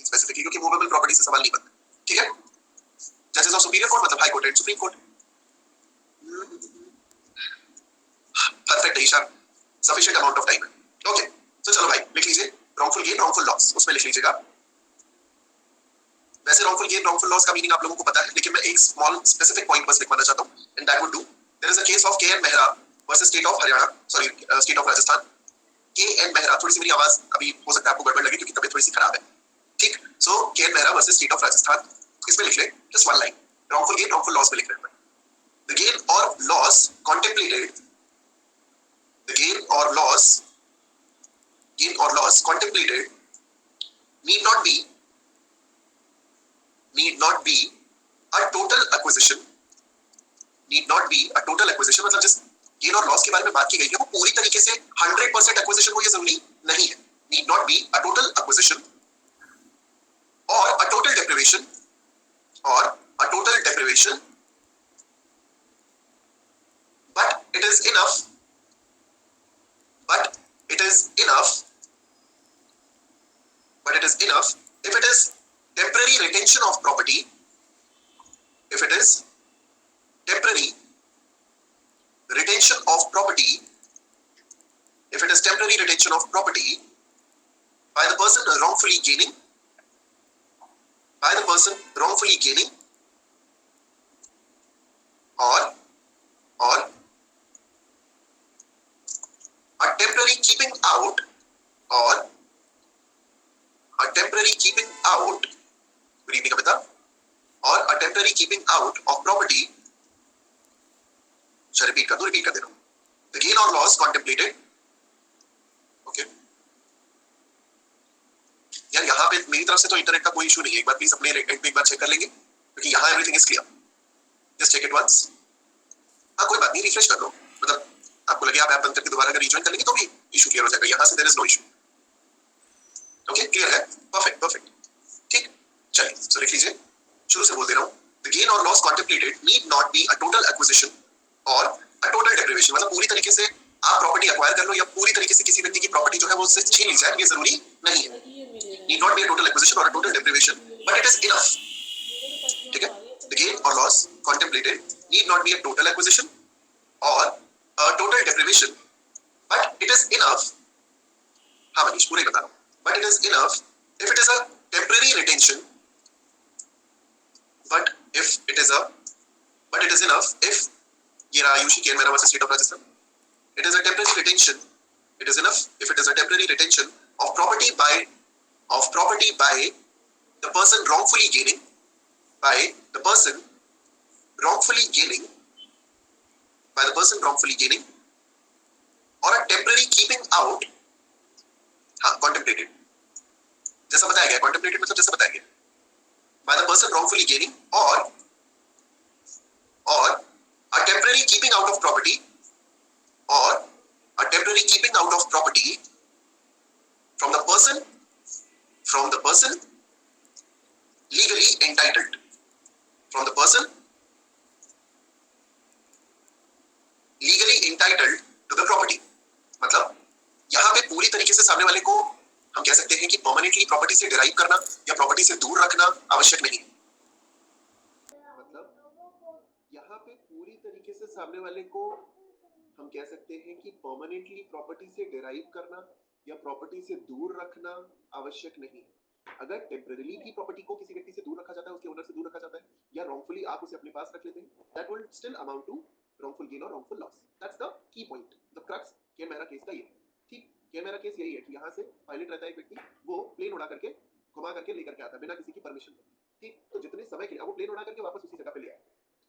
Specifically, क्योंकि movable property से सवाल नहीं बनता, ठीक है। जजेस ऑफ सुपीरियर कोर्ट मतलब high court and supreme court. Perfect है Ishan, sufficient amount of time है। ओके, तो चलो भाई लिख लीजिए रॉन्गफुल गेन रॉन्गफुल लॉस, उसमें लिख लीजिएगा। वैसे रॉन्गफुल गेन रॉन्गफुल लॉस का मीनिंग आप लोगों को पता है, लेकिन मैं एक स्मॉल स्पेसिफिक पॉइंट बस लिखवाना चाहता हूं, and that would do. There is a case of K N Mehra versus state of Haryana, sorry state of Rajasthan. K N Mehra, थोड़ी सी मेरी आवाज अभी हो सकता है आपको गड़बड़ लगे क्योंकि तबीयत थोड़ी सी खराब है, ठीक। So K N Mehra versus state of Rajasthan, इसमें लिख ले just one line, wrongful gain wrongful loss में लिख रहे हैं। द गेन और लॉस कॉन्टेम्पलेटेड, द गेन और loss contemplated need not be a total acquisition, मतलब जिस गेन और लॉस के बारे में बात की गई है वो पूरी तरीके से 100% एक्विजिशन हो, ये जरूरी नहीं है। Need not be a total acquisition और a total deprivation but it is enough if it is temporary retention of property, if it is temporary retention of property by the person wrongfully gaining or a temporary keeping out good evening Amita, or a temporary keeping out of property, repeat कर दे रहा हूँ, the gain or loss contemplated, okay यार यहाँ पे मेरी तरफ से तो इंटरनेट का कोई इशू नहीं है, एक बार प्लीज अपने एंड पे एक बार चेक कर लेंगे क्योंकि यहाँ everything is clear, just check it once. हाँ कोई बात नहीं, रिफ्रेश कर लो, मतलब आपको लगे आप ऐप बंद करके दोबारा अगर रीजॉइन कर लेंगे तो भी इशू क्लियर हो जाएगा, यहाँ से there is no issue. Okay clear है, परफेक्ट ठीक। चलिए तो लिख लीजिए, शुरू से बोल दे रहा हूँ, द गेन और loss contemplated need not be a total acquisition और अ टोटल डेप्रिवेशन, मतलब पूरी तरीके से आप प्रॉपर्टी एक्वायर कर लो या पूरी तरीके से किसी व्यक्ति की प्रॉपर्टी जो है वो उससे छीन ली जाए, ये जरूरी नहीं है। Need not be a total acquisition और a total deprivation but it is enough, ठीक है। द गेन और loss contemplated need not be a total acquisition और a total deprivation but it is enough, हाँ मनीष पूरा ही बता रहा हूँ, but it is enough if it is a temporary retention, but it is enough if ये रहा आयुषी केन मेरा versus state of Rajasthan, it is a temporary retention, it is enough if it is a temporary retention of property by the person wrongfully gaining or a temporary keeping out, हाँ contemplated जैसा बताया गया, contemplated मतलब जैसा बताया गया, by the person wrongfully gaining or a temporary keeping out of property from the person legally entitled, to the property, मतलब यहाँ पे पूरी तरीके से सामने वाले को हम कह सकते हैं कि परमानेंटली प्रॉपर्टी से डिराइव करना या प्रॉपर्टी से दूर रखना आवश्यक नहीं, मतलब यहाँ पे पूरी तरीके से सामने वाले को हम कह सकते हैं कि परमानेंटली प्रॉपर्टी से डिराइव करना या प्रॉपर्टी से दूर रखना आवश्यक नहीं। अगर टेम्परेरीली भी प्रॉपर्टी को किसी व्यक्ति से दूर रखा जाता है, उसके ओनर से दूर रखा जाता है, या रॉन्गफुली आप उसे अपने पास रख लेते हैं, that will still amount to wrongful gain और wrongful loss. That's the key point, the crux के मेरा केस का ये, ठीक। के मेरा केस यही है कि यहाँ से पायलट रहता है एक व्यक्ति, वो प्लेन उड़ा करके घुमा करके लेकर के आता है बिना किसी की परमिशन के, ठीक। तो जितने समय के लिए वो प्लेन उड़ा करके वापस उसी जगह पे ले आया,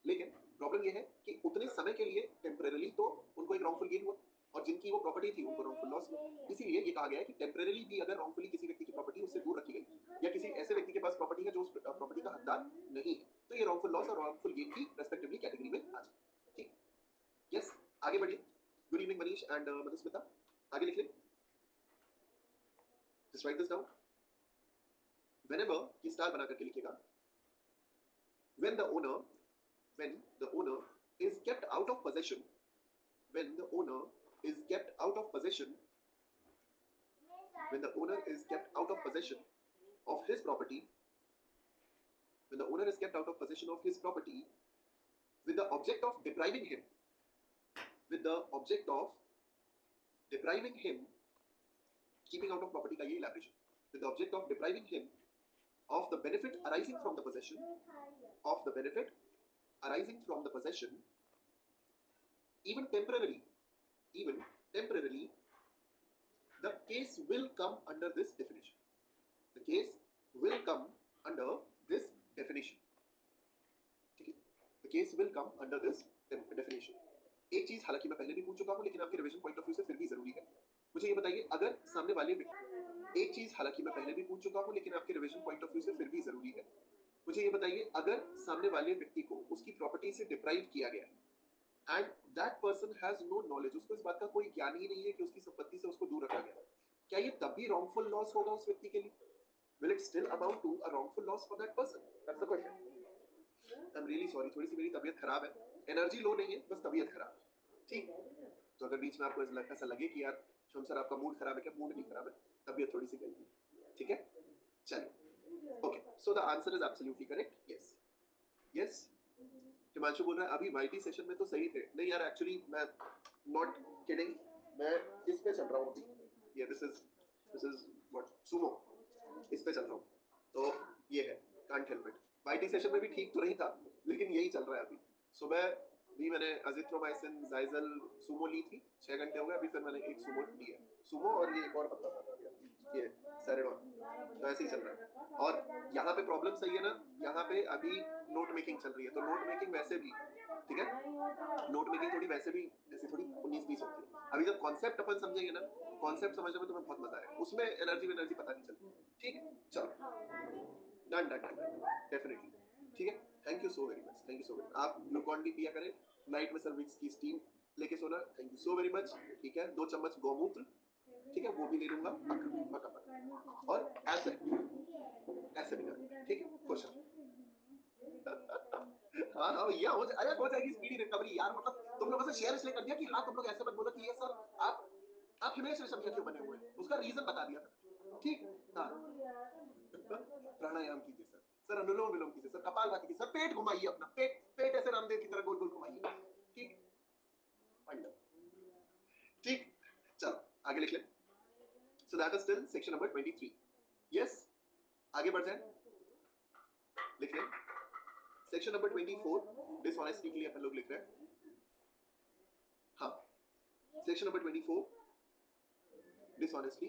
लेकिन प्रॉब्लम ये है कि उतने समय के लिए टेम्परेरीली तो उनको एक रॉन्गफुल गेन हुआ और जिनकी वो प्रॉपर्टी थी उनको रॉन्गफुल लॉस हुआ। इसीलिए ये कहा गया है कि टेम्परेरीली भी अगर रॉन्गफुली किसी व्यक्ति की प्रॉपर्टी उससे दूर रखी गई या किसी ऐसे व्यक्ति के पास प्रॉपर्टी है जो उस प्रॉपर्टी का हकदार नहीं है, तो ये रॉन्गफुल लॉस और रॉन्गफुल गेन की रेस्पेक्टिवली कैटेगरी में आ जाए, ठीक। यस आगे बढ़िए। Good evening Manish and Madhusmita, आगे लिख ले, just write this down. Whenever ये स्टार बना करके लिखिएगा, when the owner is kept out of possession, when the owner is kept out of possession of his property, when the owner is kept out of possession of his property, with the object of depriving him, with the object of depriving him, keeping out of property का ये elaboration, with the object of depriving him of the benefit arising from the possession, of the benefit arising from the possession, even temporarily, the case will come under this definition. The case will come under this definition. ठीक है? The case will come under this definition. एक चीज हालांकि मैं पहले भी पूछ चुका हूं, लेकिन आपके रिवीजन पॉइंट ऑफ व्यू से फिर भी जरूरी है. मुझे ये बताइए, अगर सामने वाले एक चीज हालांकि मैं पहले भी पूछ चुका हूं, लेकिन आपके रिवीजन पॉइंट ऑफ व्यू से फिर भी जरूरी है. मुझे ये बताइए, अगर सामने वाले व्यक्ति को उसकी प्रॉपर्टी से डिप्राइव किया गया and that person has no knowledge, उसको इस बात का कोई ज्ञान ही नहीं है कि उसकी संपत्ति से उसको दूर रखा गया, क्या ये तब भी wrongful loss होगा उस व्यक्ति के लिए? Will it still amount to a wrongful loss for that person? That's the question. I'm really sorry, थोड़ी सी मेरी तबीयत खराब है, एनर्जी लो नहीं है, बस तबीयत खराब है. ठीक, तो अगर बीच में आपको ऐसा लगे कि यार शोम सर आपका मूड खराब है, क्या मूड नहीं खराब है, तबीयत थोड़ी सी गई है. ठीक है, चलिए. Okay, so the answer is absolutely correct. Yes yes. Himanshu बोल रहा है अभी वाईटी सेशन में तो सही थे. नहीं यार, एक्चुअली मैं नॉट किडिंग, मैं इस पे चल रहा हूँ अभी. ये दिस इज व्हाट सुमो, इस पे चल रहा हूँ, तो ये है, can't help it. YT session में भी ठीक तो नहीं था, लेकिन यही चल रहा है अभी. सुबह भी मैंने अजिथ्रोमाइसिन जाइजल सुमो ली थी, 6 घंटे हो गए. अभी फिर मैंने एक सुमो ली है, सुमो और ये एक और पत्ता था ये सेरेडॉन. तो ऐसे ही चल रहा है. और यहाँ पे प्रॉब्लम सही है ना, यहाँ पे अभी नोट मेकिंग चल रही है, तो नोट मेकिंग वैसे भी ठीक है, नोट मेकिंग थोड़ी वैसे भी ऐसी थोड़ी 19-20 होती है. अभी जब कॉन्सेप्ट अपन समझेंगे ना, कॉन्सेप्ट समझने में तुम्हें बहुत मजा आएगा, उसमें एनर्जी पता नहीं चलती. ठीक है, चलो, डन डन डन, डेफिनेटली. ठीक है, thank you so very much, thank you so much. आप ग्लूकॉन डी पिया करें, नाइट में सर्विक्स की स्टीम लेके सोना. Thank you so very much. ठीक है, 2 चम्मच गौमूत्र, ठीक है, वो भी ले लूंगा पक्का. और ऐसे भी कर, ठीक है, क्वेश्चन. हाँ हाँ भैया, अरे हो जाएगी स्पीडी रिकवरी यार. मतलब तुम लोगों से शेयर इसलिए कर दिया कि हाँ तुम लोग ऐसे मत बोलो कि ये सर आप हिमेश रेशमिया क्यों बने हुए हैं, उसका रीजन बता दिया था. ठीक, हाँ. प्राणायाम कीजिए सर, सर अनुलोम विलोम कीजिए सर, कपालभाति कीजिए सर, पेट घुमाइए अपना, पेट ऐसे रामदेव की तरह गोल गोल घुमाइए. ठीक, ठीक, चलो आगे लिख ले. सो that is still section number 23. Yes, आगे बढ़ जाए, लिख ले. सेक्शन नंबर 24 डिसऑनेस्टी के लिए अपन लोग लिख रहे हैं. हाँ, section number 24 dishonesty.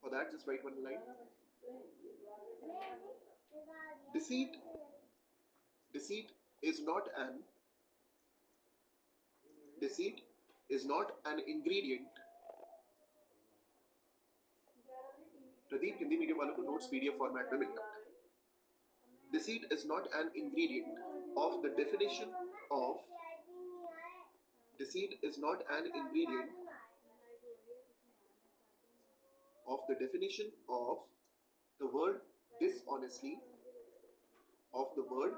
For that, just write one line. Deceit is not an ingredient. Pradeep, Hindi medium वालों को नोट्स पीडीएफ फॉर्मेट में मिलेगा. Deceit is not an ingredient of the definition of deceit is not an ingredient of the definition of the word dishonestly, of the word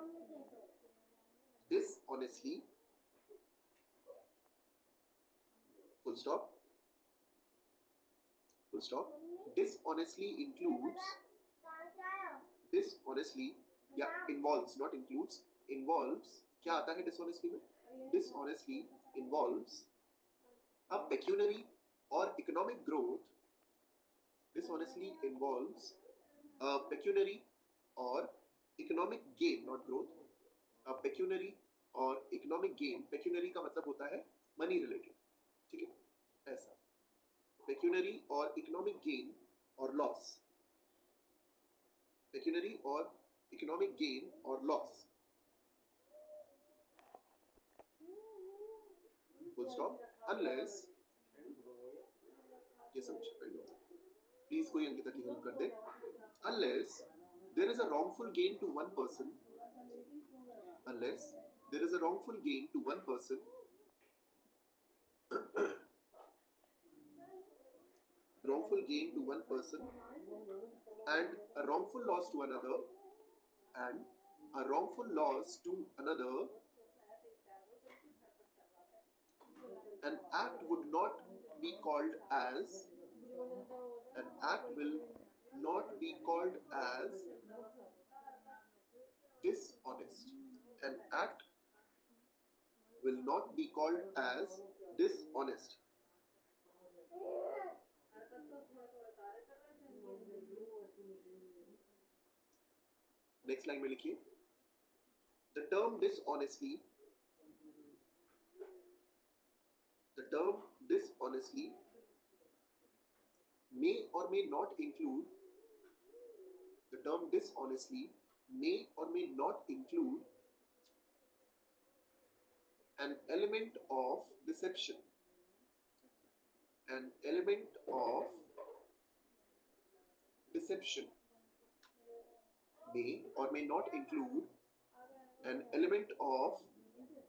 dishonestly, full stop, dishonestly includes, dishonestly या involves, not includes, involves. क्या आता है dishonestly में? Dishonestly involves a pecuniary or economic growth. Dishonestly involves a pecuniary or economic gain, not growth. A pecuniary or economic gain. Pecuniary का मतलब होता है money related. ठीक है, ऐसा. Pecuniary or economic gain or loss. Pecuniary or economic gain or loss. Full stop. Unless, ये समझ लो, please कोई अंकिता की हेल्प कर दे. Unless there is a wrongful gain to one person, unless there is a wrongful gain to one person, wrongful gain to one person and a wrongful loss to another, and a wrongful loss to another, an act would not be called as, an act will not be called as dishonest. An act will not be called as dishonest. Next line में लिखिए, the term dishonestly may or may not include the term dishonestly may or may not include an element of deception, an element of deception, may or may not include an element of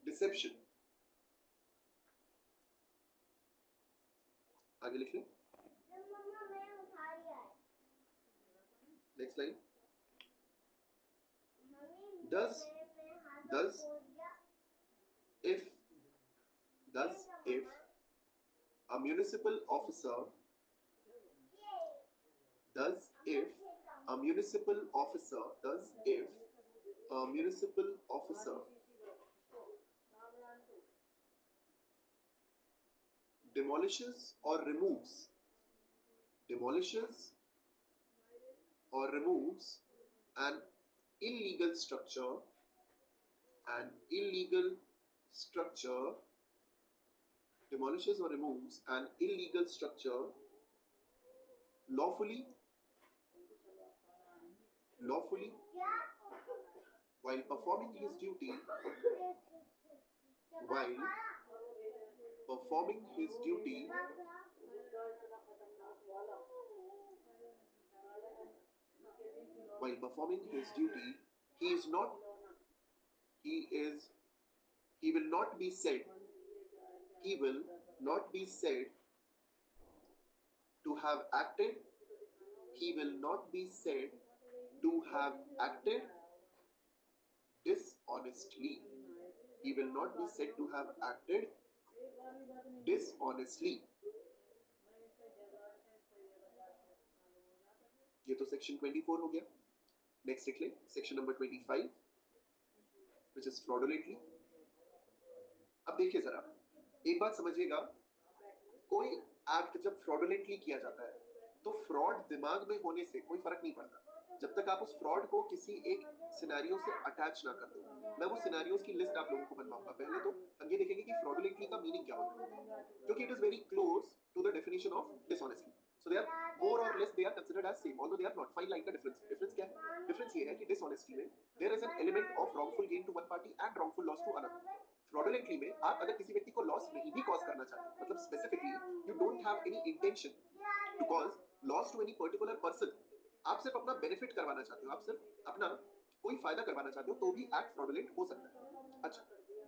deception. आगे लिख लें, next line, thus if a municipal officer demolishes or removes an illegal structure demolishes or removes an illegal structure lawfully while performing his duty he will not be said to have acted dishonestly. He will not be said to have acted dishonestly. ये तो section 24 हो गया. Next लिख लें section number 25 which is fraudulently. अब देखिए जरा, एक बात समझिएगा, कोई एक्ट जब फ्रॉडुलेंटली किया जाता है तो फ्रॉड दिमाग में होने से कोई फर्क नहीं पड़ता जब तक आप उस फ्रॉड को किसी एक सिनेरियो से अटैच ना कर दो. मैं वो सिनेरियोज की लिस्ट आप लोगों को बनवाऊंगा. पहले तो हम ये देखेंगे कि फ्रॉडुलेंटली का मीनिंग क्या होता है, क्योंकि it is very close to the definition of dishonesty. So they are more or less they are considered as same, although they are not. Fine line का difference क्या है? Difference ये है कि dishonesty में there is an element of wrongful gain to one party and wrongful loss to another. Fraudulently में आप अगर किसी व्यक्ति को लॉस नहीं भी कॉज करना चाहते, मतलब specifically you don't have any intention to cause loss to any particular person, आप सिर्फ अपना बेनिफिट करवाना चाहते हो, आप सिर्फ अपना कोई फायदा करवाना चाहते हो, तो भी एक्ट फ्रॉडुलेंट हो सकता है. अच्छा,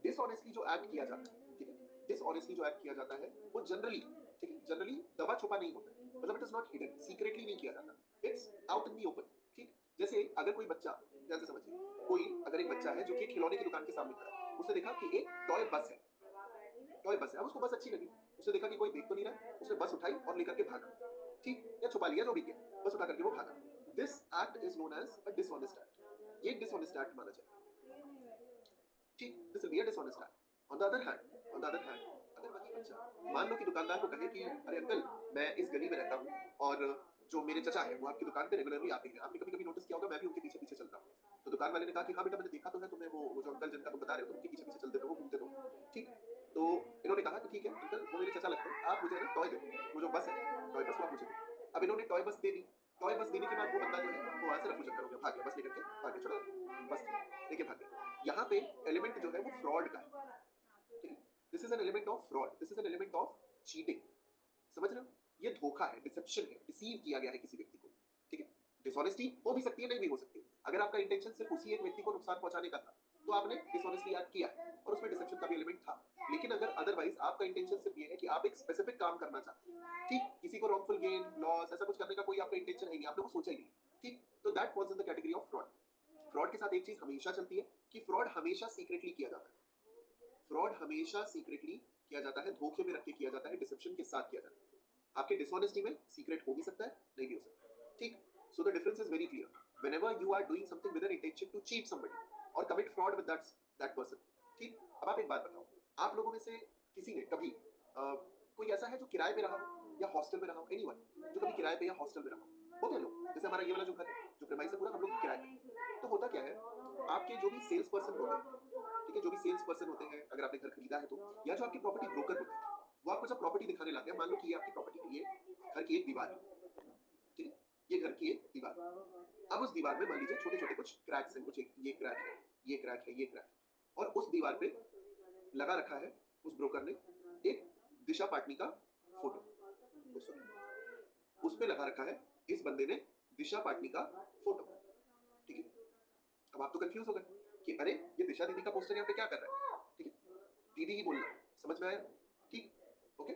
डिसऑनेस्टली जो एक्ट किया जाता है, ठीक है, डिसऑनेस्टली जो एक्ट किया जाता है वो जनरली, ठीक है, जनरली दबा छुपा नहीं होता, मतलब it is not hidden, secretly नहीं किया जाता, it's out in the open. ठीक, जैसे अगर कोई बच्चा, ध्यान से समझिए, कोई अगर एक बच्चा है जो कि खिलौने की दुकान के सामने खड़ा है, उसने देखा कि एक टॉय बस है, अब उसको बस अच्छी लगी, उसने देखा कि कोई देख तो नहीं रहा, उसने बस उठाई और लेकर के भागा, ठीक, या छुपा लिया, जो भी किया, बस उठा करके वो भागा. This act is known as a dishonest act. ये डिसऑनेस्ट एक्ट माना जाए. ठीक, this will be a dishonest act. On the other hand अगर वही बच्चा मान लो कि दुकानदार को कहे कि अरे अंकल, मैं इस गली में रहता हूँ और जो मेरे चचा है वो आपकी दुकान पे रेगुलरली आते हैं, आपने कभी कभी नोटिस किया होगा, मैं भी उनके पीछे पीछे चलता हूँ. तो दुकान वाले ने कहा कि हाँ बेटा, मैंने देखा तो है तुम्हें, वो जो अंकल जिनका तुम बता रहे हो, तुम उनके पीछे पीछे चलते हो, घूमते हो. ठीक, तो इन्होंने कहा कि ठीक है अंकल, वो मेरे चचा लगते हैं, आप मुझे ना टॉय दे, वो जो बस है टॉय बस, वो आप मुझे दे. अब इन्होंने टॉय बस दे दी. टॉय बस देने के बाद वो बंदा जो है वो वहां से रफू चक्कर हो गया, भाग गया, बस लेकर के भाग गया, छोड़ा बस लेके भाग गया. यहाँ पे एलिमेंट जो है वो फ्रॉड का है. ठीक है, this is an element of fraud, this is an element of cheating. समझ रहे हो, ये धोखा है, डिसेप्शन है, डिसीव किया गया है किसी व्यक्ति को. ठीक है, डिसऑनेस्टी हो भी सकती है, नहीं भी हो सकती है. अगर आपका इंटेंशन सिर्फ उसी एक व्यक्ति को नुकसान पहुंचाने का था तो आपने डिसऑनेस्टली एक्ट किया और उसमें डिसेप्शन का भी एलिमेंट था. लेकिन अगर अदरवाइज आपका इंटेंशन सिर्फ ये है कि आप एक स्पेसिफिक काम करना चाहते हैं, ठीक, किसी को रॉन्गफुल गेन, लॉस, ऐसा कुछ करने का कोई आपका इंटेंशन है नहीं, आपने वो सोचा ही नहीं, ठीक, तो that falls in the category of fraud. Fraud के साथ एक चीज हमेशा चलती है कि फ्रॉड हमेशा सीक्रेटली किया जाता है. फ्रॉड हमेशा सीक्रेटली किया जाता है, धोखे में रख के किया जाता है, डिसेप्शन के साथ किया जाता है. आपके डिसऑनेस्टी में सीक्रेट हो भी सकता है, नहीं भी हो सकता है. ठीक, So the difference is very clear. Whenever you are doing something with an intention to cheat somebody or commit fraud with that person, ठीक? अब आप एक बात बताओ, आप लोगों में से किसी ने कभी कोई ऐसा है जो किराए पे रहा हो या हॉस्टल में रहा हो, एनीवन जो कभी किराए पे या हॉस्टल में रहा हो? होते हैं लोग, जैसे हमारा ये वाला जो घर है, जो प्रेमाइस है पूरा हम लोग किराए पे। तो होता क्या है, आपके जो भी सेल्स पर्सन होते हैं, ठीक है, जो भी सेल्स पर्सन होते हैं, अगर आपने घर खरीदा है तो, या जो आपके प्रॉपर्टी ब्रोकर होते हैं, वो आपको जब प्रॉपर्टी दिखाने लाते हैं, मान लो कि ये आपकी प्रॉपर्टी है, ये घर की एक दीवार है, ठीक है, ये घर की एक दीवार है। अब उस दीवार में मान लीजिए छोटे छोटे कुछ क्रैक्स हैं, कुछ एक ये क्रैक है, ये क्रैक है, ये क्रैक है, और उस दीवार पे लगा रखा है उस ब्रोकर ने एक दिशा पाटनी का फोटो, उस पे लगा रखा है इस बंदे ने दिशा पाटनी का फोटो, ठीक है। अब आप तो कंफ्यूज हो गए कि अरे ये दिशा दीदी का पोस्टर यहाँ पे क्या कर रहा है, ठीक है, दीदी ही बोलना, समझ में आया, ठीक, ओके,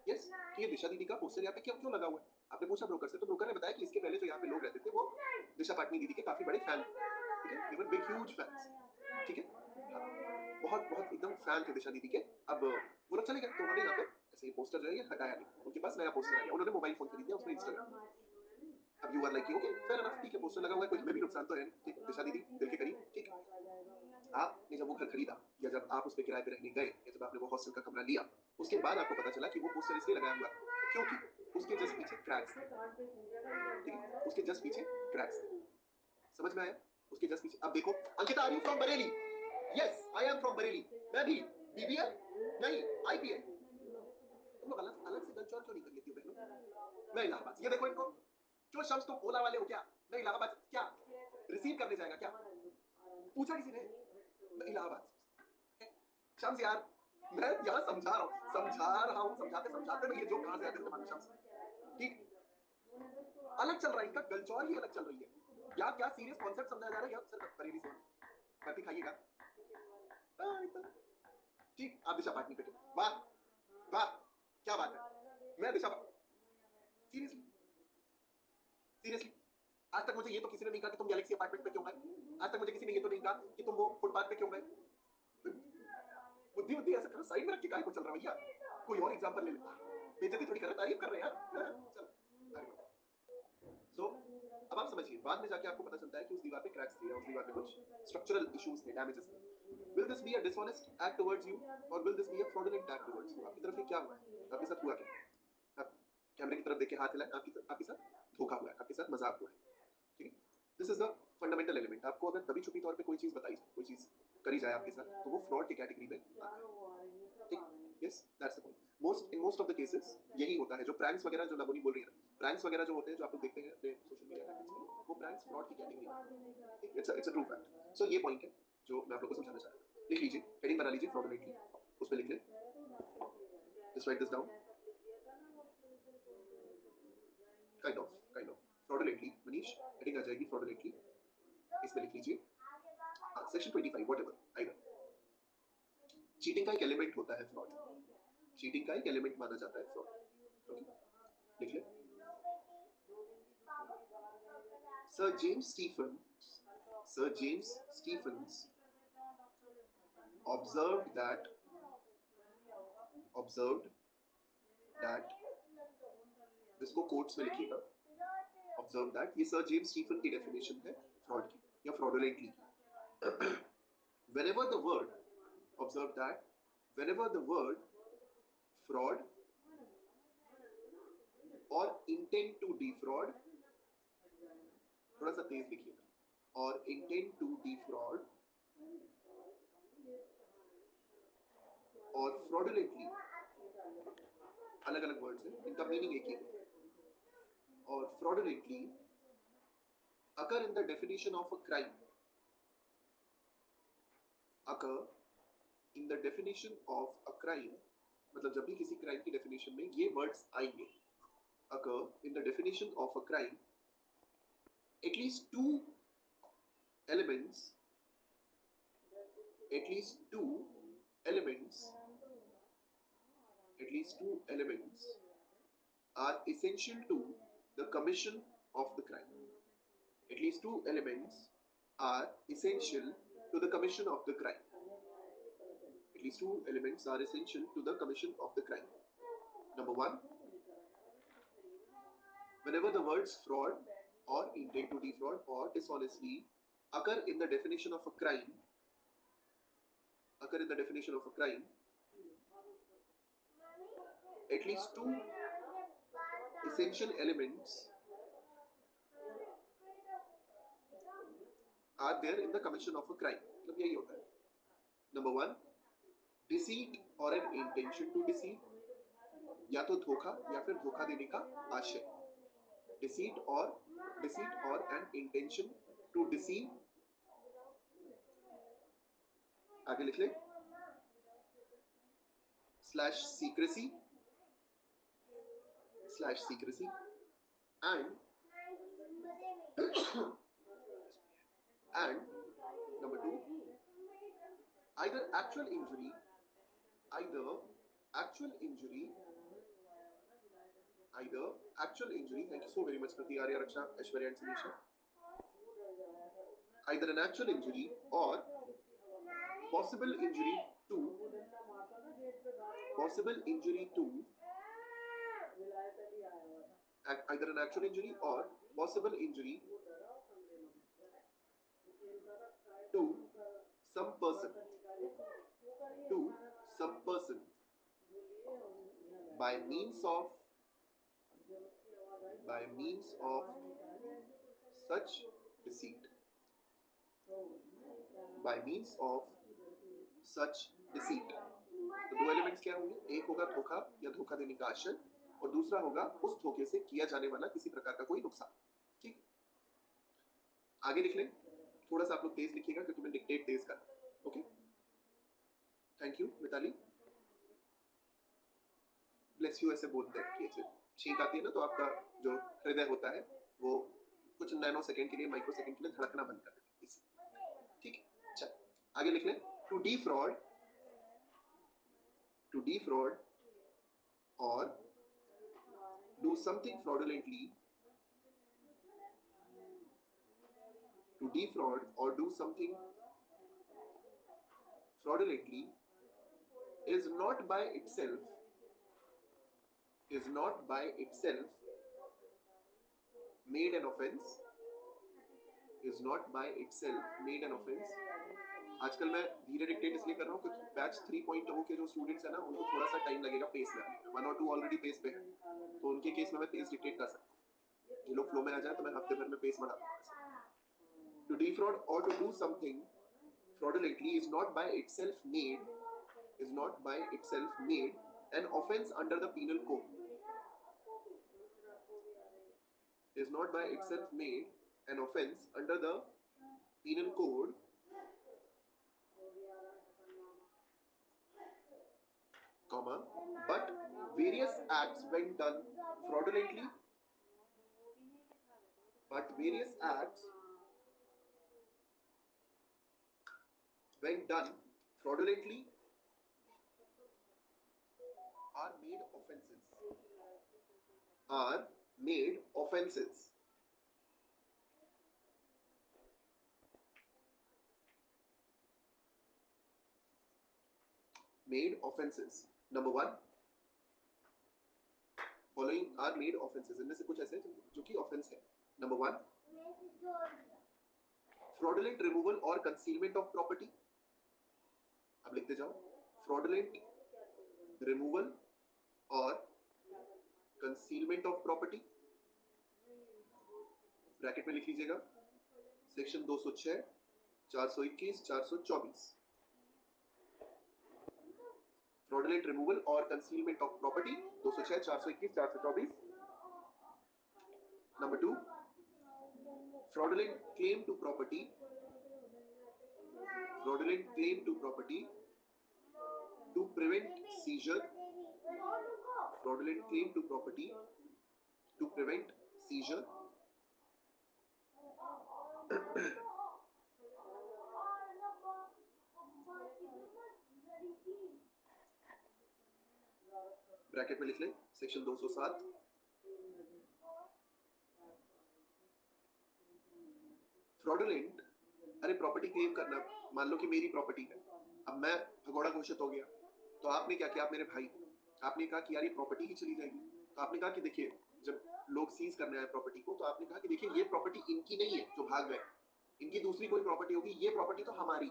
यस, कि ये दिशा दीदी का पोस्टर यहाँ पे क्यों क्यों लगा हुआ है? आपने पूछा ब्रोकर से, तो ब्रोकर ने बताया कि इसके पहले जो यहाँ पे लोग रहते थे वो दिशा पाटनी दीदी के काफी बड़े फैन थे, ठीक है, इवन बिग ह्यूज फैंस, ठीक है, हाँ, बहुत बहुत एकदम फैन थे दिशा दीदी के। अब वो लोग चले गए तो उन्होंने यहाँ पे ऐसे ये पोस्टर जो है ये हटाया नहीं, उनके पास नया पोस्टर आ गया, उन्होंने मोबाइल फोन खरीद लिया, उसमें इंस्टाग्राम। अब you are like okay fair enough, ठीक है, पोस्टर लगा हुआ है, कोई हमें भी नुकसान तो है नहीं, ठीक है, दिशा दीदी दिल के करीब, ठीक है। आपने जब वो घर खरीदा या जब आप उस पे किराए पे रहने गए या जब आपने वो हॉस्टल का कमरा लिया, उसके बाद आपको पता चला कि वो पोस्टर इसलिए लगाया हुआ है क्योंकि उसके जस्ट पीछे क्रैक्स थे, ठीक है, उसके जस्ट पीछे क्रैक्स थे, समझ में आया? उसके जस्ट पीछे। अब देखो, Ankita are you from Bareilly? Yes I am from Bareilly. मैं भी। बीबीएल नहीं, आईपीएल। तुम लोग अलग अलग से गलचौर क्यों नहीं कर लेती हो बहनों? मैं इलाहाबाद, ये देखो इनको, जो शम्स तुम ओला वाले हो क्या? मैं इलाहाबाद क्या रिसीव करने जाएगा क्या? पूछा किसी ने? मैं इलाहाबाद। शम्स यार, मैं यहाँ समझा रहा हूँ, समझाते समझाते मैं ये जो कहां से आते थे शम्स, ठीक, अलग चल रहा है इनका, गलचौर ही अलग चल रही है। या क्या सीरियस कॉन्सेप्ट समझाया जा रहा है? या सर बरेली से बर्फी खाइएगा, ठीक, आप दिशा पाटनी पे, वाह वाह क्या बात है, मैं दिशा, सीरियसली सीरियसली, आज तक मुझे ये तो किसी ने नहीं कहा कि तुम गैलेक्सी अपार्टमेंट पे क्यों गए, आज तक मुझे किसी ने ये तो नहीं कहा कि तुम वो फुटपाथ पे क्यों गए। बुद्धि बुद्धि ऐसा करो, साइड में रख के काहे को चल रहा भैया, कोई और एग्जांपल ले ले, बेइज्जती थोड़ी कर रहे, तारीफ कर रहे हैं यार, चलो। सो अब आप समझिए, बाद में जाके आपको पता चलता है कि उस दीवार पे क्रैक्स थे या उस दीवार पे कुछ स्ट्रक्चरल इश्यूज थे, डैमेजेस थे। Will this be a dishonest act towards you और will this be a fraudulent act towards you? आपकी तरफ से क्या हुआ है? आपके साथ हुआ क्या? आप कैमरे की तरफ देख के हाथ हिलाएं, आपके साथ धोखा हुआ है, आपके साथ मजाक हुआ है, ठीक है। This is the fundamental element. आपको अगर दबी छुपी तौर पे कोई चीज बताई जाए, कोई चीज करी जाए आपके साथ, तो वो फ्रॉड की कैटेगरी में आता है, ठीक, yes that's the point. Most of the cases यही होता है, जो प्रैंक्स वगैरह जो लबोनी बोल रही है ना, प्रैंक्स वगैरह जो होते हैं, जो आप लोग देखते हैं अपने सोशल मीडिया पे, वो प्रैंक्स फ्रॉड की कैटेगरी में, इट्स अ ट्रू फैक्ट। सो ये पॉइंट है जो मैं आप लोग को समझाना चाह रहा हूँ। लिख लीजिए, हेडिंग बना लीजिए फ्रॉडुलेंटली, उस पर लिख लें, just write this down, kind of fraudulently, Manish heading आ जाएगी फ्रॉडुलेंटली, इसमें लिख लीजिए सेक्शन 25 व्हाटएवर, आइदर चीटिंग का एक एलिमेंट होता है फ्रॉड, चीटिंग का एक एलिमेंट माना जाता है फ्रॉड, ओके, लिख ले। Sir James Stephen, sir James Stephens observed that observed that इसको कोट्स में लिखिएगा, ऑब्जर्व दैट, ये सर जेम्स स्टीफन की डेफिनेशन है फ्रॉड की या फ्रॉडुलेंटली की। whenever the word observe that whenever the word fraud or intent to defraud, थोड़ा सा तेज लिखिएगा, और intent to defraud और fraudulently अलग अलग वर्ड्स हैं, इनका मीनिंग एक ही है, और fraudulently occur in the definition of a crime, occur in the definition of a crime, मतलब जब भी किसी क्राइम की डेफिनेशन में ये वर्ड्स आएंगे, occur in the definition of a crime, at least two elements, at least two elements, at least two elements are essential to the commission of the crime. At least two elements are essential to the commission of the crime. At least two elements are essential to the commission of the crime. Number one, whenever the words fraud or intent to defraud or dishonestly occur in the definition of a crime, at least two essential elements are there in the commission of a crime. मतलब यही होता है. Number 1, deceit or an intention to deceive, या तो धोखा या फिर धोखा देने का आशय. deceit or an intention to deceive. आगे लिख ले. /secrecy and number 2, either actual injury, thank you so very much Prati, Arya, Raksha, Aishwarya and Sinisha. Either an actual injury or possible injury to either an actual injury or possible injury to some person by means of such deceit. तो दो elements क्या होंगे, एक होगा धोखा या धोखा देने का आशय और दूसरा होगा उस धोखे से किया जाने वाला किसी प्रकार का कोई नुकसान. ठीक, आगे लिख लें. थोड़ा सा आप लोग तेज लिखिएगा क्योंकि मैं डिक्टेट तेज कर. Okay, thank you Mitali. Bless you ऐसे बोलते हैं कि छींक आती है ना तो आपका जो हृदय होता है वो कुछ नैनो सेकंड के लिए, माइक्रो सेकंड के लिए धड़कना बंद कर देती है. ठीक है, चल आगे लिख लें. To defraud or do something fraudulently is not by itself made an offense. आजकल मैं धीरे डिक्टेट इसलिए कर रहा हूँ क्योंकि बैच 3.0 के जो स्टूडेंट्स हैं ना उनको थोड़ा सा टाइम लगेगा पेस में आने में. 1 और 2 ऑलरेडी पेस पे है तो उनके केस में मैं तेज डिक्टेट कर सकता हूँ. ये लोग फ्लो में आ जाए तो मैं हफ्ते भर में पेस बढ़ा दूंगा. To defraud or to do something fraudulently is not by itself made an offense under the penal code. Comma, but various acts when done fraudulently are made offenses. Number 1, following are made offenses. इनमें से कुछ ऐसे जो कि offence है. Number 1, fraudulent removal or concealment of property. अब लिखते जाओ. fraudulent removal or concealment of property, bracket में लिख लीजिएगा. Section 206, 421, 424. fraudulent removal or concealment of property 206, 421, 424. Number 2, fraudulent claim to property to prevent seizure. Bracket में लिख लें. सेक्शन 207. फ्रॉडुलेंट, अरे प्रॉपर्टी क्लेम करना. मान लो कि मेरी प्रॉपर्टी है, अब मैं भगोड़ा घोषित हो गया तो आपने क्या किया, आप मेरे भाई, आपने कहा कि यार ये प्रॉपर्टी ही चली जाएगी. तो आपने कहा कि देखिए जब लोग सीज करने आए प्रॉपर्टी को तो आपने कहा कि देखिए ये प्रॉपर्टी इनकी नहीं है जो भाग गए, इनकी दूसरी कोई प्रॉपर्टी होगी, ये प्रॉपर्टी तो हमारी।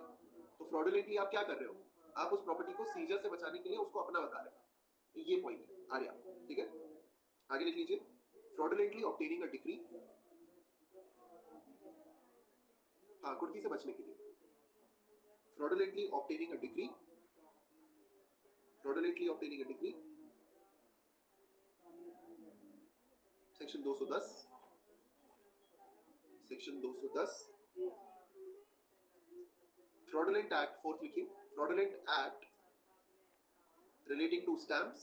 तो फ्रॉडुलेंटली आप क्या कर रहे हो, आप उस प्रॉपर्टी को सीजर से बचाने के लिए उसको अपना बता रहे हो। ये पॉइंट है आर्या, ठीक है। आगे लिख लीजिए, फ्रॉडुलेंटली ऑब्टेनिंग अ डिक्री, हाँ कुर्की से बचने के लिए, fraudulently obtaining a decree, fraudulently obtaining a decree, section 210, section 210, fraudulent act, fourth लिखिए, fraudulent act relating to stamps,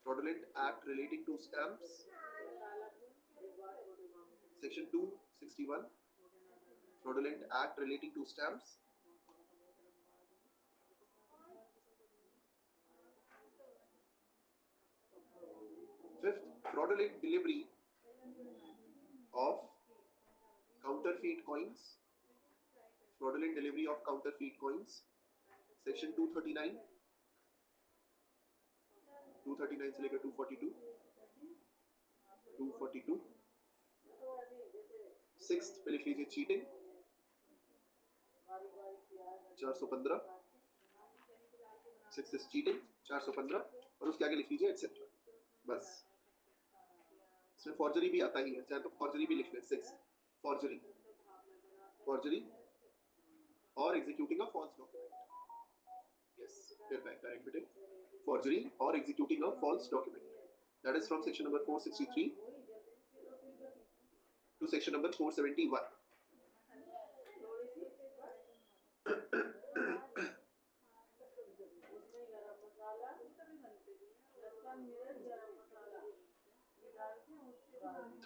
fraudulent act relating to stamps, section 261, fraudulent act relating to stamps, fifth, fraudulent delivery of counterfeit coins, fraudulent delivery of counterfeit coins, section 239, 239 से लेकर 242, 242, sixth पे लिख लीजिए cheating, 415, six is cheating 415, और उसके आगे लिख लीजिए एटसेट्रा, बस। इसमें फॉर्जरी भी आता ही है, चाहे तो फॉर्जरी भी लिख लें, सिक्स फॉर्जरी, फॉर्जरी और executing a false document, yes फिर बैक करेक्ट बेटे, फॉर्जरी और executing a false document, that is from section number 463 to section number 471।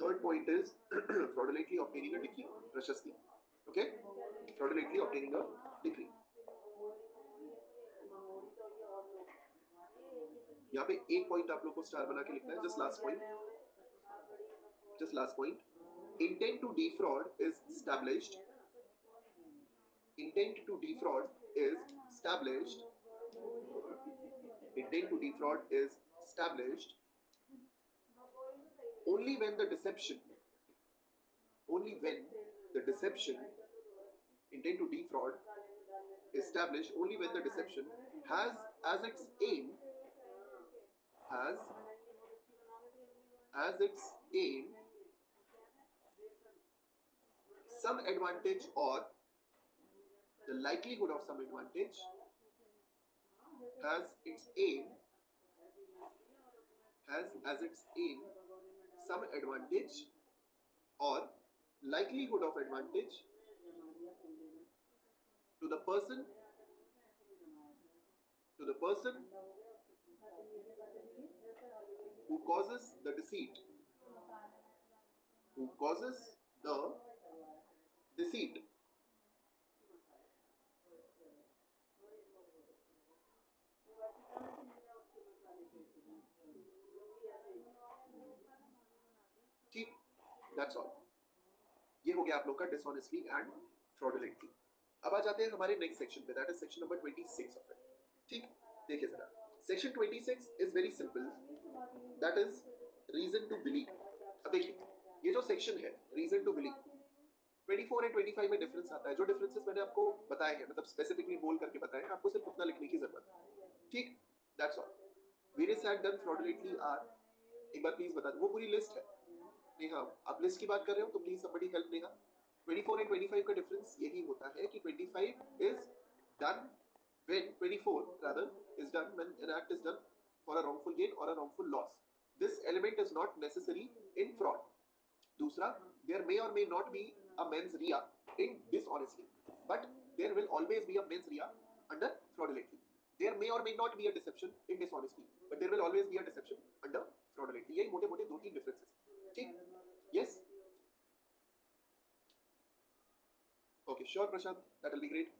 Third point is fraudulently obtaining a decree, प्रशस्ति, okay? Fraudulently obtaining a decree. यहाँ पे एक point आप लोग को स्टार बना के लिखना है, just last point, just last point. Intent to defraud is established. Intent to defraud is established. Intent to defraud is established only when the deception, only when the deception, intent to defraud is established only when the deception has as its aim, as its aim some advantage or the likelihood of some advantage, has its aim, has as its aim some advantage or likelihood of advantage to the person, to the person who causes the deceit, who causes the deceit. ठीक, that's all. ये हो गया आप लोग का dishonestly and fraudulently. अब आ जाते हैं हमारे नेक्स्ट सेक्शन पे, that is section number 26 of it. ठीक, देखिए जरा, section 26 is very simple, that is reason to believe. अब देखिए ये जो सेक्शन है रीजन टू बिलीव, 24 एंड 25 में डिफरेंस आता है, जो डिफरेंसेस मैंने आपको बताए हैं, मतलब स्पेसिफिकली बोल करके बताए हैं, आपको सिर्फ उतना लिखने की जरूरत है। ठीक, that's all. Various had done fraudulently are, एक बार प्लीज बता दो, वो पूरी लिस्ट है। नेहा, आप लिस्ट की बात कर रहे हो तो please somebody help Neha. 24 and 25 का डिफरेंस यही होता है कि 25 is done when 24 rather is done when an act is done for a wrongful gain or a wrongful loss. This element is not necessary in fraud. दूसरा, there may or may not be a mens rea in dishonesty, but there will always be a mens rea under fraudulently. There may or may not be a deception in dishonesty, but there will always be a deception under fraudulently. यही मोटे मोटे दो तीन differences. ठीक, yes, okay sure Prashant, that will be great.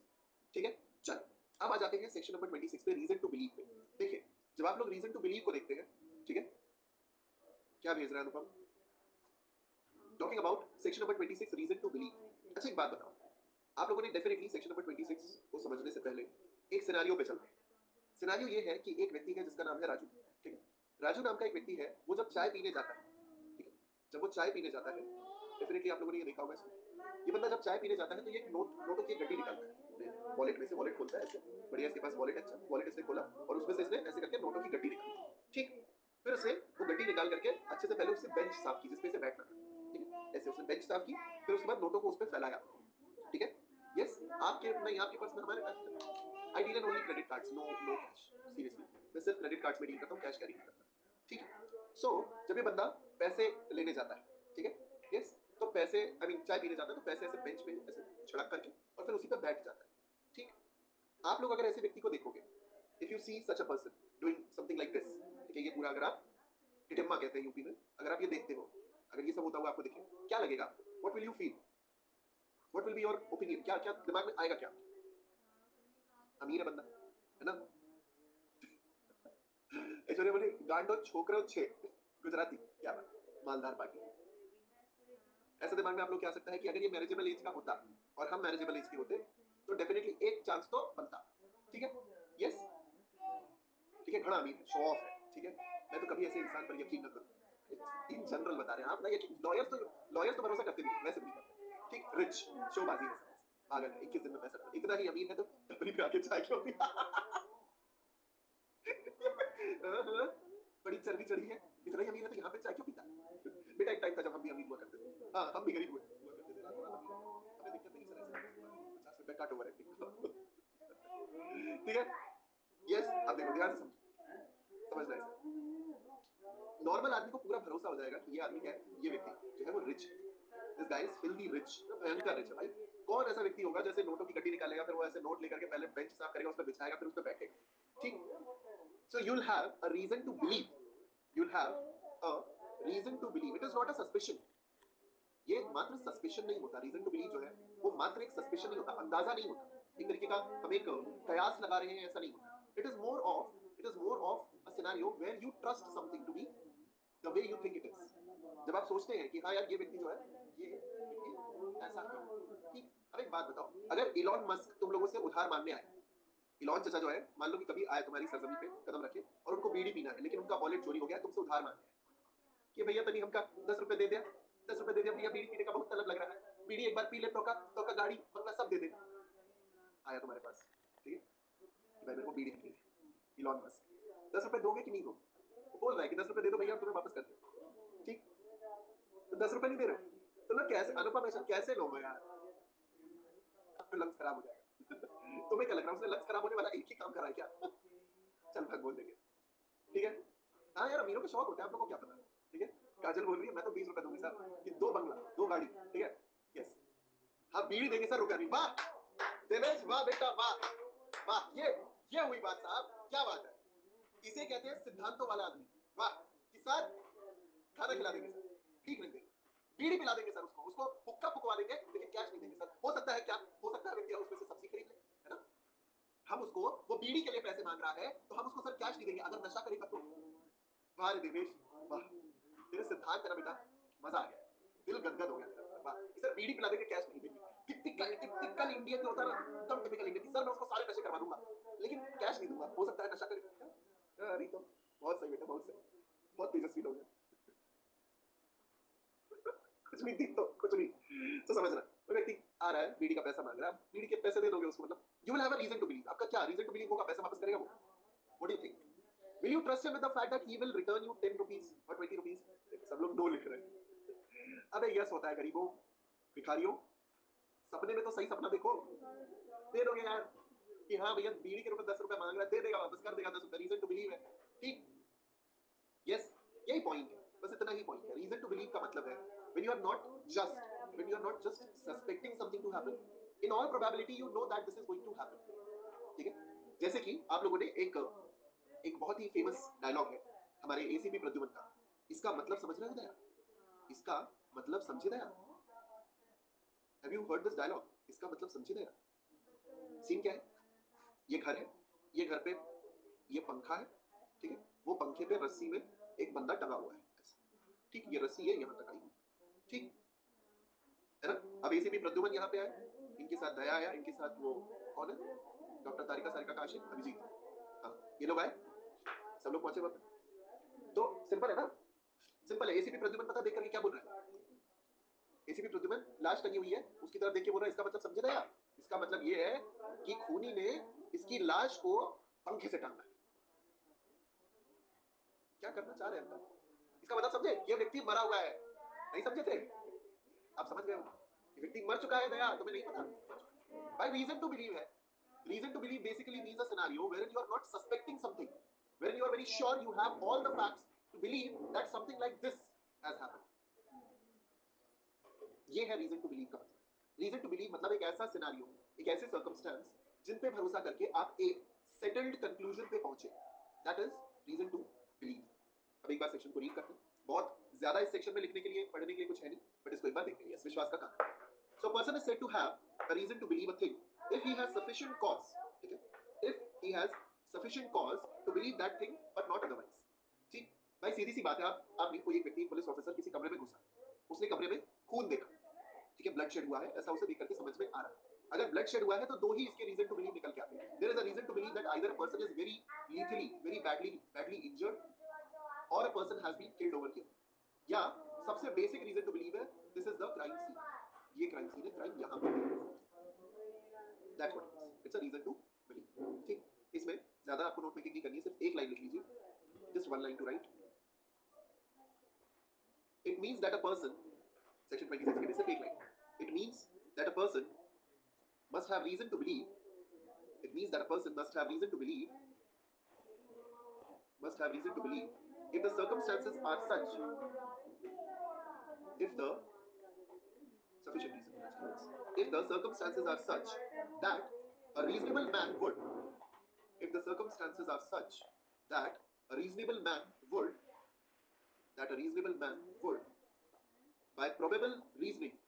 ठीक है, चलो अब आ जाते हैं सेक्शन नंबर 26 पे, रीजन टू बिलीव पे। देखिए जब आप लोग रीजन टू बिलीव को देखते हैं, ठीक है, क्या भेज रहा है Anupam, talking about section number 26 reason to believe. अच्छा एक बात बताओ, आप लोगों ने डेफिनेटली सेक्शन नंबर 26 को समझने से पहले एक सिनेरियो पे चलते हैं। सिनेरियो ये है कि एक व्यक्ति है जिसका नाम है राजू, ठीक है, राजू नाम का एक व्यक्ति है, वो जब चाय पीने जाता है, ठीक है, जब वो चाय पीने जाता है, डेफिनेटली आप लोगों ने ये देखा होगा इसमें, ये बंदा जब चाय पीने जाता है तो ये एक नोटों की एक गड्डी निकालता है अपने वॉलेट में से, वॉलेट खोलता है ऐसे, बढ़िया इसके पास वॉलेट, अच्छा वॉलेट इसने खोला और उसमें से इसने ऐसे करके नोटों की गड्डी निकाली, ठीक, फिर उसने वो गड्डी निकाल करके अच्छे से पहले उससे बेंच साफ की जिसपे से बैठना था, ठीक है, ऐसे उसने बेंच साफ की, फिर उसके बाद नोटों को उस पर फैलाया, ठीक है, यस, आपके नहीं आपके पास में हमारे पास, I deal in only credit cards, no no cash, seriously मैं सिर्फ क्रेडिट कार्ड्स में डील करता हूँ, कैश कैरी नहीं करता, ठीक है, सो जब ये बंदा पैसे लेने जाता है, ठीक है, यस, तो पैसे आई मीन चाय पीने जाता है तो पैसे ऐसे बेंच पे ऐसे छिड़क करके और फिर उसी पर बैठ जाता है, ठीक, आप लोग अगर ऐसे व्यक्ति को देखोगे, if you see such a person doing something like this, ठीक है, ये पूरा अगर आप टिटिम्मा कहते हैं यूपी में, अगर आप ये देखते हो, अगर ये सब होता हुआ आपको दिखे, क्या लगेगा आपको, what will you feel, what will be your opinion, क्या क्या दिमाग में आएगा, क्या अमीर है बंदा, है ना, ऐश्वर्या बोले गांडो छोकरो छे, गुजराती, क्या बात, मालदार पार्टी, ऐसे दिमाग में आप लोग क्या आ सकता है कि अगर ये मैनेजेबल एज का होता और हम मैनेजेबल एज के होते तो डेफिनेटली एक चांस तो बनता, ठीक है, यस, ठीक है, घना अमीर है, शो ऑफ है, ठीक है, मैं तो कभी ऐसे इंसान पर यकीन न करूं, इन जनरल बता रहे हैं आप ना, यकीन लॉयर्स तो भरोसा करते नहीं, वैसे भी नहीं करते, ठीक, रिच शोबाजी है, पागल है, 21 दिन में पैसा, इतना ही अमीर है तो टपरी पे आके चाय क्यों पिया, बड़ी चर्बी चढ़ी है, इतना ही अमीर है तो यहाँ पे चाय क्यों पीता, बेटा एक टाइम था जब हम भी अमीर हुआ करते थे, हाँ हम भी गरीब हुआ करते थे, रातों रात अमीर हो गए। हमें दिक्कत नहीं सर, ऐसे 50 रुपए काट ओवर है, ठीक है, यस, अब देखो ध्यान से समझो, समझना है, नॉर्मल आदमी को पूरा भरोसा हो जाएगा कि ये आदमी क्या है, ये व्यक्ति जो है वो रिच है, this guy is filthy rich, भयंकर रिच है भाई, कौन ऐसा व्यक्ति होगा जैसे नोटों की गड्डी निकालेगा, फिर वो ऐसे नोट लेकर के पहले बेंच साफ करेगा, उस पर बिछाएगा, फिर उस पर बैठेगा, ठीक, so you'll have a reason to believe, you'll have a reason to believe, it is not a suspicion, ये मात्र सस्पेशन नहीं होता, रीजन टू बिलीव जो है वो मात्र एक सस्पेशन नहीं होता, अंदाजा नहीं होता, एक तरीके का हम एक कयास लगा रहे हैं ऐसा नहीं होता, it is more of a scenario where you trust something to be the way you think it is, जब आप सोचते हैं कि हाँ यार ये व्यक्ति जो है ये व्यक्ति ऐसा है, ठीक, अब एक बात बताओ, अगर इलॉन मस्क तुम लोगों से उधार मांगने आए, इलॉन चाचा जो है मान लो कि कभी आए तुम्हारी सरजमी पे कदम रखे और उनको बीड़ी पीना है, लेकिन उनका वॉलेट चोरी हो गया, तुमसे उधार मांगे कि भैया तभी हमका 10 रुपए दे दिया, 10 रुपए दे दिया भैया, बीड़ी पीने का बहुत तलब लग रहा है, बीड़ी एक बार पी ले तो का गाड़ी बंगला सब दे दे, आया तुम्हारे पास, ठीक है, कि भाई मेरे को बीड़ी पीनी है, इलॉन मस्क 10 रुपए दोगे कि नहीं दोगे, वो बोल रहा है कि 10 रुपए दे दो भैया, तुम्हें वापस कर दो, ठीक, तो 10 रुपए नहीं दे रहे हो तो ना, कैसे अनुपम ऐसा कैसे लोगे यार, लंग्स खराब हो जाएगा, तुम्हें क्या लग रहा है उसने लंग्स खराब होने वाला एक ही काम करा है क्या, चल भाग बोल देंगे, ठीक है, हाँ यार अमीरों का शौक होता है, आप लोगों को क्या पता, ठीक है, काजल बोल रही है मैं तो 20 रुपए दूंगी सर, ये 2 बंगला 2 गाड़ी, ठीक है, यस, हाँ बीड़ी देंगे सर, रुपया नहीं, वाह देवेश, वाह बेटा वाह, वाह ये हुई बात साहब, क्या बात है, इसे कहते हैं सिद्धांतों वाला आदमी, वाह, कि सर खाना खिला देंगे सर, ठीक नहीं देंगे, बीड़ी पिला देंगे सर, उसको उसको हुक्का फुकवा देंगे, लेकिन कैश नहीं देंगे सर, हो सकता है क्या, हो सकता है व्यक्ति उसमें से सब्जी खरीद ले, है ना, हम उसको वो बीड़ी के लिए पैसे मांग रहा है तो हम उसको सर कैश नहीं देंगे, अगर नशा करेगा तो, वाह रे देवेश वाह, तेरे सिद्धांत है ना बेटा, मजा आ गया, दिल गदगद हो गया मेरा, वाह, सर बीड़ी पिला देंगे कैश नहीं देंगे, टिपिकल इंडियन जो होता है ना, एकदम टिपिकल इंडियन, सर मैं उसको सारे नशे करवा दूंगा लेकिन कैश नहीं दूंगा, हो सकता है नशा करेगा, नहीं तो बहुत सही बेटा, बहुत सही, बहुत तेजस्वी लोग हैं, कुछ नहीं थी तो कुछ नहीं, तो समझना, वो व्यक्ति आ रहा है बीड़ी का पैसा मांग रहा है, बीड़ी के पैसे दे दोगे उसको, मतलब you will have a reason to believe, आपका क्या रीजन टू बिलीव होगा, पैसा वापस करेगा वो, what do you think, will you trust him with the fact that he will return you 10 rupees or 20 rupees, सब लोग नो लिख रहे हैं, अबे यस होता है गरीबों, भिखारियों, सपने में तो सही सपना देखो, दे दोगे यार कि हाँ भैया बीड़ी के रुपए 10 रुपए मांग रहा है, दे देगा वापस कर देगा 10 रुपए, रीजन टू बिलीव है, ठीक, यस, यही पॉइंट है, बस इतना ही पॉइंट है, रीजन टू बिलीव का मतलब है when you are not just when you are not just suspecting something to happen, in all probability you know that this is going to happen, ठीक है, जैसे कि आप लोगों ने एक एक बहुत ही फेमस डायलॉग है हमारे एसीपी प्रद्युमन का, इसका मतलब समझ रहे हो दया, इसका मतलब समझे Daya, have you heard this dialogue, इसका मतलब समझे दया, सीन क्या है, ये घर है, ये घर पे ये पंखा है, ठीक है, वो पंखे पे रस्सी में एक बंदा टंगा हुआ है ऐसा, ठीक, ये रस्सी है यहाँ तक आई, ठीक है ना, अब एसीपी प्रद्युमन यहाँ पे आए, इनके साथ दया आया, इनके साथ वो कौन है, डॉक्टर तारिका सारिका काशिफ, अभिजीत, हाँ ये लोग आए, सब लोग पहुंचे वहां पे, सिंपल है ना, सिंपल है। एसीपी प्रद्युमन पता देख करके क्या बोल रहा है? एसीपी प्रद्युमन लाश टंगी हुई है, उसकी तरफ देख के बोल रहा है, इसका मतलब समझे ना? इसका मतलब ये है कि खूनी ने इसकी लाश को पंखे से टांगा है। क्या करना चाह रहे हैं अंदर? इसका मतलब समझे? ये व्यक्ति मरा हुआ है, नहीं समझे थे? आप समझ गए हो? ये व्यक्ति मर चुका है दया, तुम्हें नहीं पता? भाई रीजन टू बिलीव है। Reason to believe basically means a scenario wherein you are not suspecting something, wherein you are very sure you have all the facts to believe that something like this has happened. ये है reason to believe का मतलब। Reason to believe मतलब एक ऐसा scenario, एक ऐसे circumstance जिन पे भरोसा करके आप एक सेटल्ड कंक्लूजन पे पहुंचे, that is reason to believe. अब एक बार सेक्शन को रीड करते हैं। बहुत ज्यादा इस सेक्शन में लिखने के लिए, पढ़ने के लिए कुछ है नहीं, बट इसको एक बार देखते हैं। यस, विश्वास का कारण। So person is said to have a reason to believe a thing if he has sufficient cause, ठीक है, if he has sufficient cause to believe that thing but not otherwise. ठीक भाई, सीधी सी बात है। आपने कोई एक व्यक्ति, पुलिस ऑफिसर किसी कमरे में घुसा, उसने कमरे में खून देखा, ठीक है, ब्लड शेड हुआ है, ऐसा उसे देख करके समझ में आ रहा है। अगर ब्लड शेड हुआ है तो दो ही इसके रीजन टू बिलीव निकल के आते हैं। There is a reason to believe that either a person is very lethally, very badly injured और a person has been killed over here, या सबसे बेसिक रीजन टू बिलीव है this is the crime scene, ये crime scene है, crime यहां पे, that's what it is, it's a reason to believe. ठीक, इसमें ज्यादा आपको नोट मेकिंग नहीं करनी है, सिर्फ एक लाइन लिख लीजिए, just one line to write. It means that a person, section 26 के लिए सिर्फ एक line, it means that a person must have reason to believe, it means that a person must have reason to believe, if the circumstances are such, if the sufficient reason, if the circumstances are such that a reasonable man would, if the circumstances are such that a reasonable man would, that a reasonable man would by probable reasoning,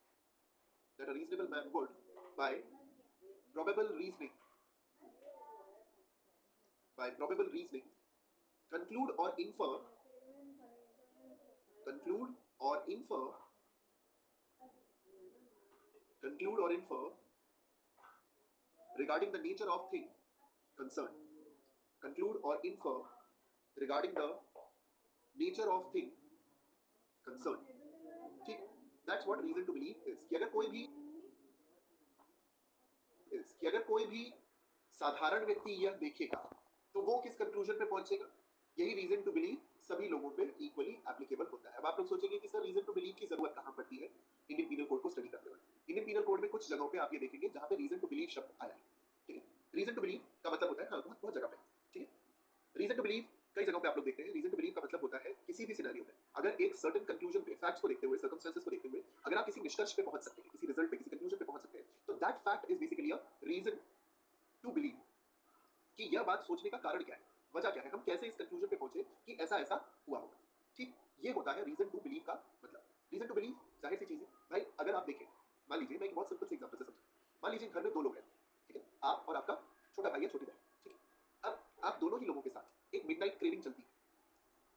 that a reasonable man would by probable reasoning, by probable reasoning conclude or infer, conclude or infer, conclude or infer regarding the nature of thing concerned, conclude or infer regarding the nature of thing concerned। ठीक, that's what reason to believe is। कि अगर कोई भी साधारण व्यक्ति यह देखेगा तो वो किस कंक्लूजन पे पहुंचेगा, यही रीजन टू बिलीव सभी लोगों पे इक्वली एप्लीकेबल होता है। अब आप लोग सोचेंगे कि सर रीजन टू बिलीव की जरूरत कहां पड़ती है इंडियन पीनल कोड को स्टडी करते हुए। इंडियन पीनल कोड में कुछ जगहों पे आप ये देखेंगे जहां पे रीजन टू बिलीव शब्द आया है, ठीक है। रीजन टू बिलीव का मतलब होता है, हाँ, बहुत बहुत जगह पे, ठीक है। रीजन टू बिलीव कई जगहों पे आप लोग देखते हैं। रीजन टू बिलीव का मतलब होता है किसी भी सिनेरियो में अगर एक सर्टेन कंक्लूजन पे, फैक्ट्स को देखते हुए, सर्कमस्टेंसेस को देखते हुए अगर आप किसी निष्कर्ष पे पहुंच सकते हैं, किसी रिजल्ट पे, किसी कंक्लूजन पे पहुंच सकते हैं, तो that fact is basically a reason to believe कि यह बात सोचने का कारण क्या है, वजह क्या है, हम कैसे इस कंक्लूजन पे पहुंचे कि ऐसा ऐसा हुआ होगा। ठीक, ये होता है रीजन टू बिलीव का मतलब। रीजन टू बिलीव जाहिर सी चीज है भाई। अगर आप देखें, मान लीजिए, मैं एक बहुत सिंपल से एग्जांपल से समझाऊं। मान लीजिए घर में दो लोग हैं, ठीक है, आप और आपका छोटा भाई या छोटी बहन, ठीक है। अब आप दोनों ही लोगों के साथ एक मिडनाइट क्रेविंग चलती है,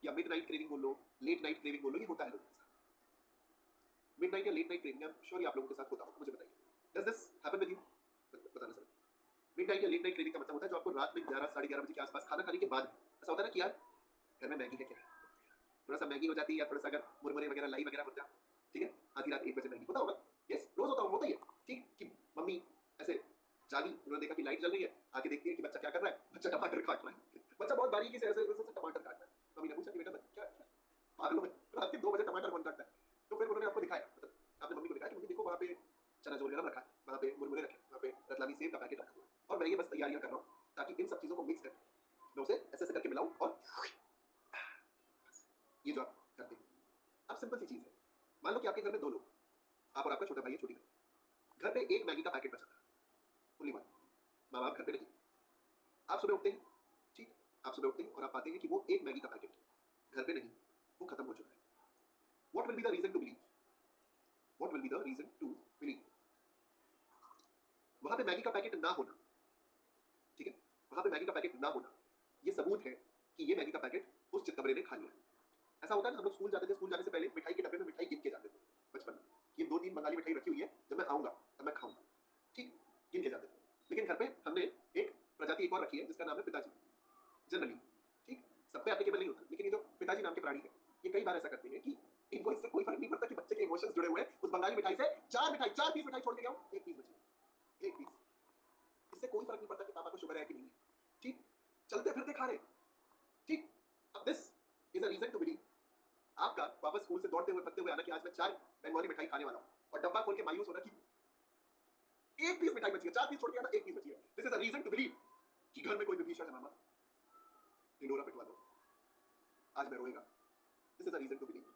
या मिडनाइट क्रेविंग बोल लो, लेट नाइट क्रेविंग बोल लो, ये होता है लोगों के साथ। मिडनाइट या late night craving, I am sure आप लोगों के साथ होता होगा, मुझे बताइए, does this happen with you? बताना सर। मिड नाइट या लेट नाइट क्रेविंग का मतलब होता है जो आपको रात में 11 साढ़े 11 बजे के आसपास खाना खाने के बाद ऐसा होता है ना कि यार घर में मैगी है क्या, थोड़ा सा मैगी हो जाती है, या थोड़ा सा अगर मुरमुरे वगैरह लाई वगैरह बन जाए, ठीक है, आधी रात 1 बजे मैगी होता होगा। यस, रोज होता ही है। ठीक, कि मम्मी ऐसे जागी, उन्होंने देखा कि लाइट जल रही है, आके देखती है कि बच्चा क्या कर रहा है, बच्चा टमाटर काट रहा है। बच्चा बहुत बारीकी से ऐसे ऐसे टमाटर काट रहा है। मम्मी ने पूछा कि बेटा क्या पागल हो, रात के 2 बजे टमाटर कौन काटता है? तो फिर उन्होंने आपको दिखाया, मतलब आपने मम्मी को दिखाया कि मम्मी देखो वहाँ पे चना जोर गरम रखा है, वहाँ पे मुरमुरे रखे, वहाँ पे रतलामी सेब का पैकेट रखा हुआ है, और मैं ये बस तैयारियां कर रहा हूँ ताकि इन सब चीजों को मिक्स करके मैं उसे ऐसे ऐसे करके मिलाऊं और ये जो आप करते हैं। अब सिंपल सी चीज है, मान लो कि आपके घर में दो लोग, आप और आपका छोटा भाई है, छोटी बहन। घर पे एक मैगी का पैकेट बचा था, ओनली वन। माँ बाप घर पे नहीं। आप सुबह उठते हैं, ठीक, आप सुबह उठते हैं और आप पाते हैं कि वो एक मैगी का पैकेट घर पे नहीं, वो खत्म हो चुका है। What will be the reason to believe? What will be the reason to believe? वहां पे मैगी का पैकेट ना होना, ठीक है, वहां पे मैगी का पैकेट ना होना, ये सबूत है कि ये मैगी का पैकेट उस चितकबरे ने खा लिया। ऐसा होता है ना, हम लोग स्कूल जाते थे, स्कूल जाने से पहले मिठाई के डब्बे में मिठाई गिन के जाते थे बचपन में। ये 2-3 बंगाली मिठाई रखी हुई है, जब मैं आऊंगा तब मैं खाऊंगा, ठीक, गिन के जाते थे। लेकिन घर पे हमने एक प्रजाति एक और रखी है जिसका नाम है पिताजी, जनरली, ठीक। सब पे एप्लीकेबल नहीं होता, लेकिन ये जो पिताजी नाम के प्राणी है, ये कई बार ऐसा करते हैं कि इनको इससे कोई फर्क नहीं पड़ता कि बच्चे के इमोशंस जुड़े हुए हैं। उस बंगाली मिठाई से चार पीस मिठाई छोड़ के गया हूं, एक पीस बची, एक पीस। इससे कोई फर्क नहीं पड़ता कि पापा को शुगर है कि नहीं है। ठीक, चलते फिरते खा रहे। ठीक, अब this is a reason to believe. आपका वापस स्कूल से दौड़ते हुए पकते हुए आना कि आज मैं 4 बंगाली मिठाई खाने वाला हूं, और डब्बा खोल के मायूस होना कि एक पीस मिठाई बची है, 4 पीस छोड़ के आना, एक पीस बची है। This is a reason to believe कि घर में कोई विभीषण है मामा, ढिंडोरा पिटवा दो, आज मैं रोएगा। This is a reason to believe.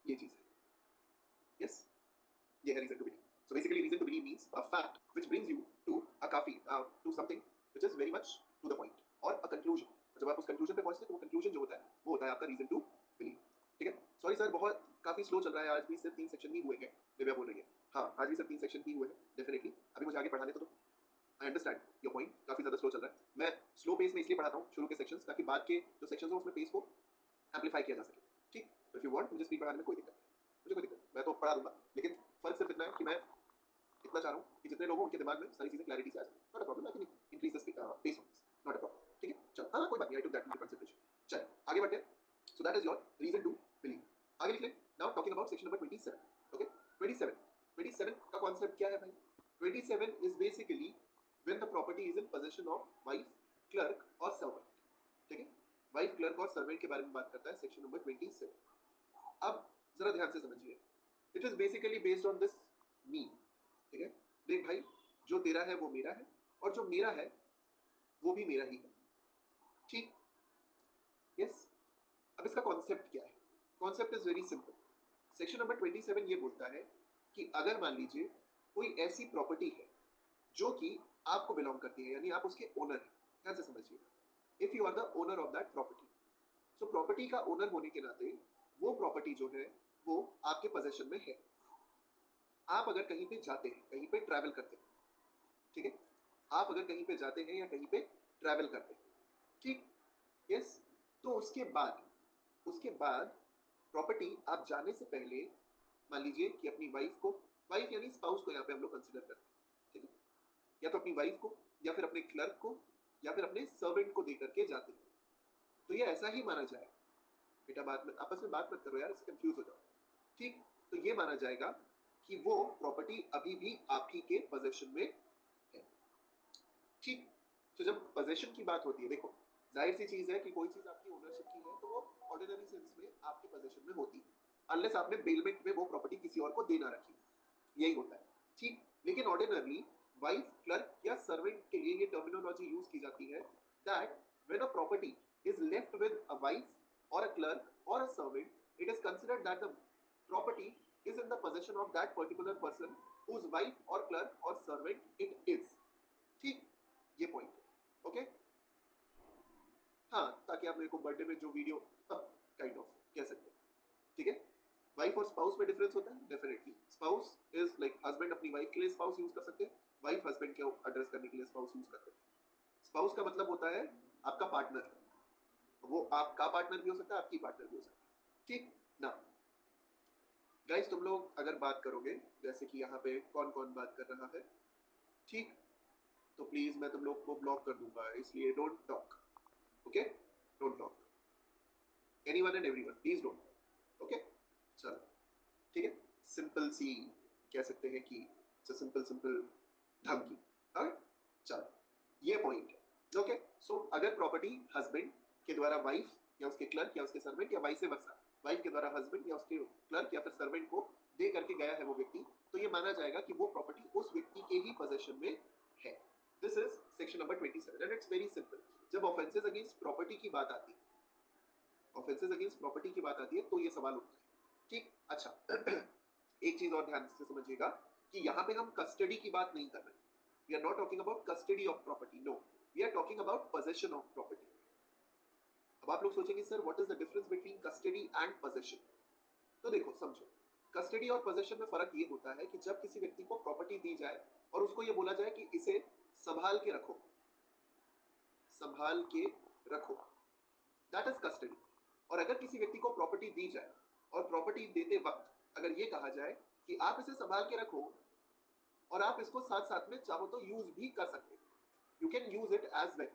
ये चीज है। यस, ये है reason to believe. So basically, reason to believe means a fact which brings you to a काफी to something which is very much to the point or a conclusion. जब आप उस conclusion पे पहुंचते हैं तो वो conclusion जो होता है वो होता है आपका reason to believe। ठीक है, सॉरी सर बहुत काफी स्लो चल रहा है, आज भी सिर्फ 3 सेक्शन ही हुए हैं, दिव्या बोल रही है। हाँ, आज भी सिर्फ 3 सेक्शन ही हुए हैं, डेफिनेटली अभी मुझे आगे पढ़ाने तो दो। आई अंडरस्टैंड योर पॉइंट, काफी ज्यादा स्लो चल रहा है। मैं स्लो पेस में इसलिए पढ़ाता हूँ शुरू के सेक्शंस, ताकि बाद के जो सेक्शंस हो उसमें पेस को एम्पलीफाई किया जा सके। ठीक, इफ यू वांट मुझे स्पीड बढ़ाने में कोई दिक्कत नहीं, मुझे कोई दिक्कत नहीं, मैं तो पढ़ा दूंगा, लेकिन फर्क सिर्फ इतना है कि मैं इतना चाह रहा हूँ कि जितने लोग उनके दिमाग में सारी चीजें क्लैरिटी से आ जाए। Not a problem, I can increase the pace on this, not a problem. ठीक है, चलो, हाँ कोई बात नहीं, I took that into consideration. चलिए आगे बढ़ते हैं। So that is your reason to believe. आगे लिख लें। Now talking about section number 27। Okay, 27, 27 का कॉन्सेप्ट क्या है भाई? 27 is basically when the property is in position of wife, clerk और सर्वेंट। ठीक है, वाइफ, क्लर्क और सर्वेंट के बारे में बात करता है सेक्शन नंबर 27। अब जरा ध्यान से समझिए, it is basically based on this mean. ठीक है, देख भाई, जो तेरा है वो मेरा है, और जो मेरा है वो भी मेरा ही है। ठीक, यस। अब इसका कॉन्सेप्ट क्या है? Concept is very simple. Section number 27 ये बोलता है कि अगर मान लीजिए कोई ऐसी प्रॉपर्टी है जो कि आपको बिलोंग करती है, यानी आप उसके ओनर हैं, ध्यान से समझिएगा, if you are the owner of that property. So property का ओनर होने के नाते वो प्रॉपर्टी जो है वो आपके पोजेशन में है। आप अगर कहीं पे जाते हैं, कहीं पे ट्रैवल करते हैं, ठीक है, आप अगर कहीं पे जाते हैं या कहीं पे ट्रैवल करते हैं, ठीक, यस, तो उसके बाद प्रॉपर्टी आप जाने से पहले मान लीजिए कि अपनी वाइफ को, वाइफ यानी स्पाउस को यहाँ पे हम लोग कंसिडर करते हैं, ठीक है, या तो अपनी वाइफ को या फिर अपने क्लर्क को या फिर अपने सर्वेंट को देकर के जाते हैं, तो ये ऐसा ही माना जाए। बेटा बात में आपस में बात मत करो यार, इससे कंफ्यूज हो जाओ। ठीक, तो ये माना जाएगा कि वो प्रॉपर्टी अभी भी आप ही के पोजेशन में है। ठीक, तो जब पोजेशन की बात होती है, देखो जाहिर सी चीज है कि कोई चीज आपकी ओनरशिप की है तो वो ऑर्डिनरी सेंस में आपके पोजेशन में होती है, अनलेस आपने बेलमेंट में वो प्रॉपर्टी किसी और को देना रखी, यही होता है। ठीक, लेकिन ऑर्डिनरली वाइफ, क्लर्क या सर्वेंट के लिए ये टर्मिनोलॉजी यूज की जाती है that when a property is left with a wife or a clerk or a servant, it is considered that the property is in the possession of that particular person whose wife or clerk or servant it is। ठीक, ये पॉइंट है। Okay, हाँ, ताकि आप मेरे को birthday में जो वीडियो काइंड ऑफ कह सकते हैं। ठीक है, वाइफ और स्पाउस में डिफरेंस होता है, definitely spouse is like husband अपनी वाइफ के लिए स्पाउस यूज कर सकते हैं, वाइफ हस्बैंड को एड्रेस करने के लिए स्पाउस यूज करते हैं। स्पाउस का मतलब होता है आपका पार्टनर, वो आपका पार्टनर भी हो सकता है, आपकी पार्टनर भी हो सकता है। ठीक ना गाइस, तुम लोग अगर बात करोगे, जैसे कि यहाँ पे कौन कौन बात कर रहा है, ठीक, तो प्लीज मैं तुम लोग को ब्लॉक कर दूंगा, इसलिए don't talk. Okay, don't talk, anyone and everyone, please don't. Okay, चलो ठीक है, सिंपल सी कह सकते हैं कि सिंपल सिंपल धमकी। ओके, चलो ये पॉइंट है। ओके, सो अगर प्रॉपर्टी हस्बैंड के द्वारा वाइफ या उसके क्लर्क या उसके सर्वेंट या वाइस वर्सा, वाइफ के द्वारा हस्बैंड या उसके क्लर्क या फिर सर्वेंट को दे करके गया है वो व्यक्ति, तो ये माना जाएगा कि वो प्रॉपर्टी उस व्यक्ति के ही पोजेशन में है। This is section number 27 and it's very simple. जब ऑफेंसेस अगेंस्ट प्रॉपर्टी की बात आती है, ऑफेंसेस अगेंस्ट प्रॉपर्टी की बात आती है तो ये सवाल उठता है। ठीक, अच्छा एक चीज और ध्यान से समझिएगा कि यहाँ पे हम कस्टडी की बात नहीं कर रहे। We are not talking about custody of property, no, we are talking about possession of property. अब आप लोग सोचेंगे sir what is the difference between custody and possession? तो देखो समझो, कस्टडी और पोजेशन में फर्क ये होता है कि जब किसी व्यक्ति को प्रॉपर्टी दी जाए और उसको ये बोला जाए कि इसे संभाल के रखो, संभाल के रखो, दैट इज कस्टडी। और अगर किसी व्यक्ति को प्रॉपर्टी दी जाए और प्रॉपर्टी देते वक्त अगर ये कहा जाए कि आप इसे संभाल के रखो और आप इसको साथ साथ में चाहो तो यूज भी कर सकते, you can use it as well,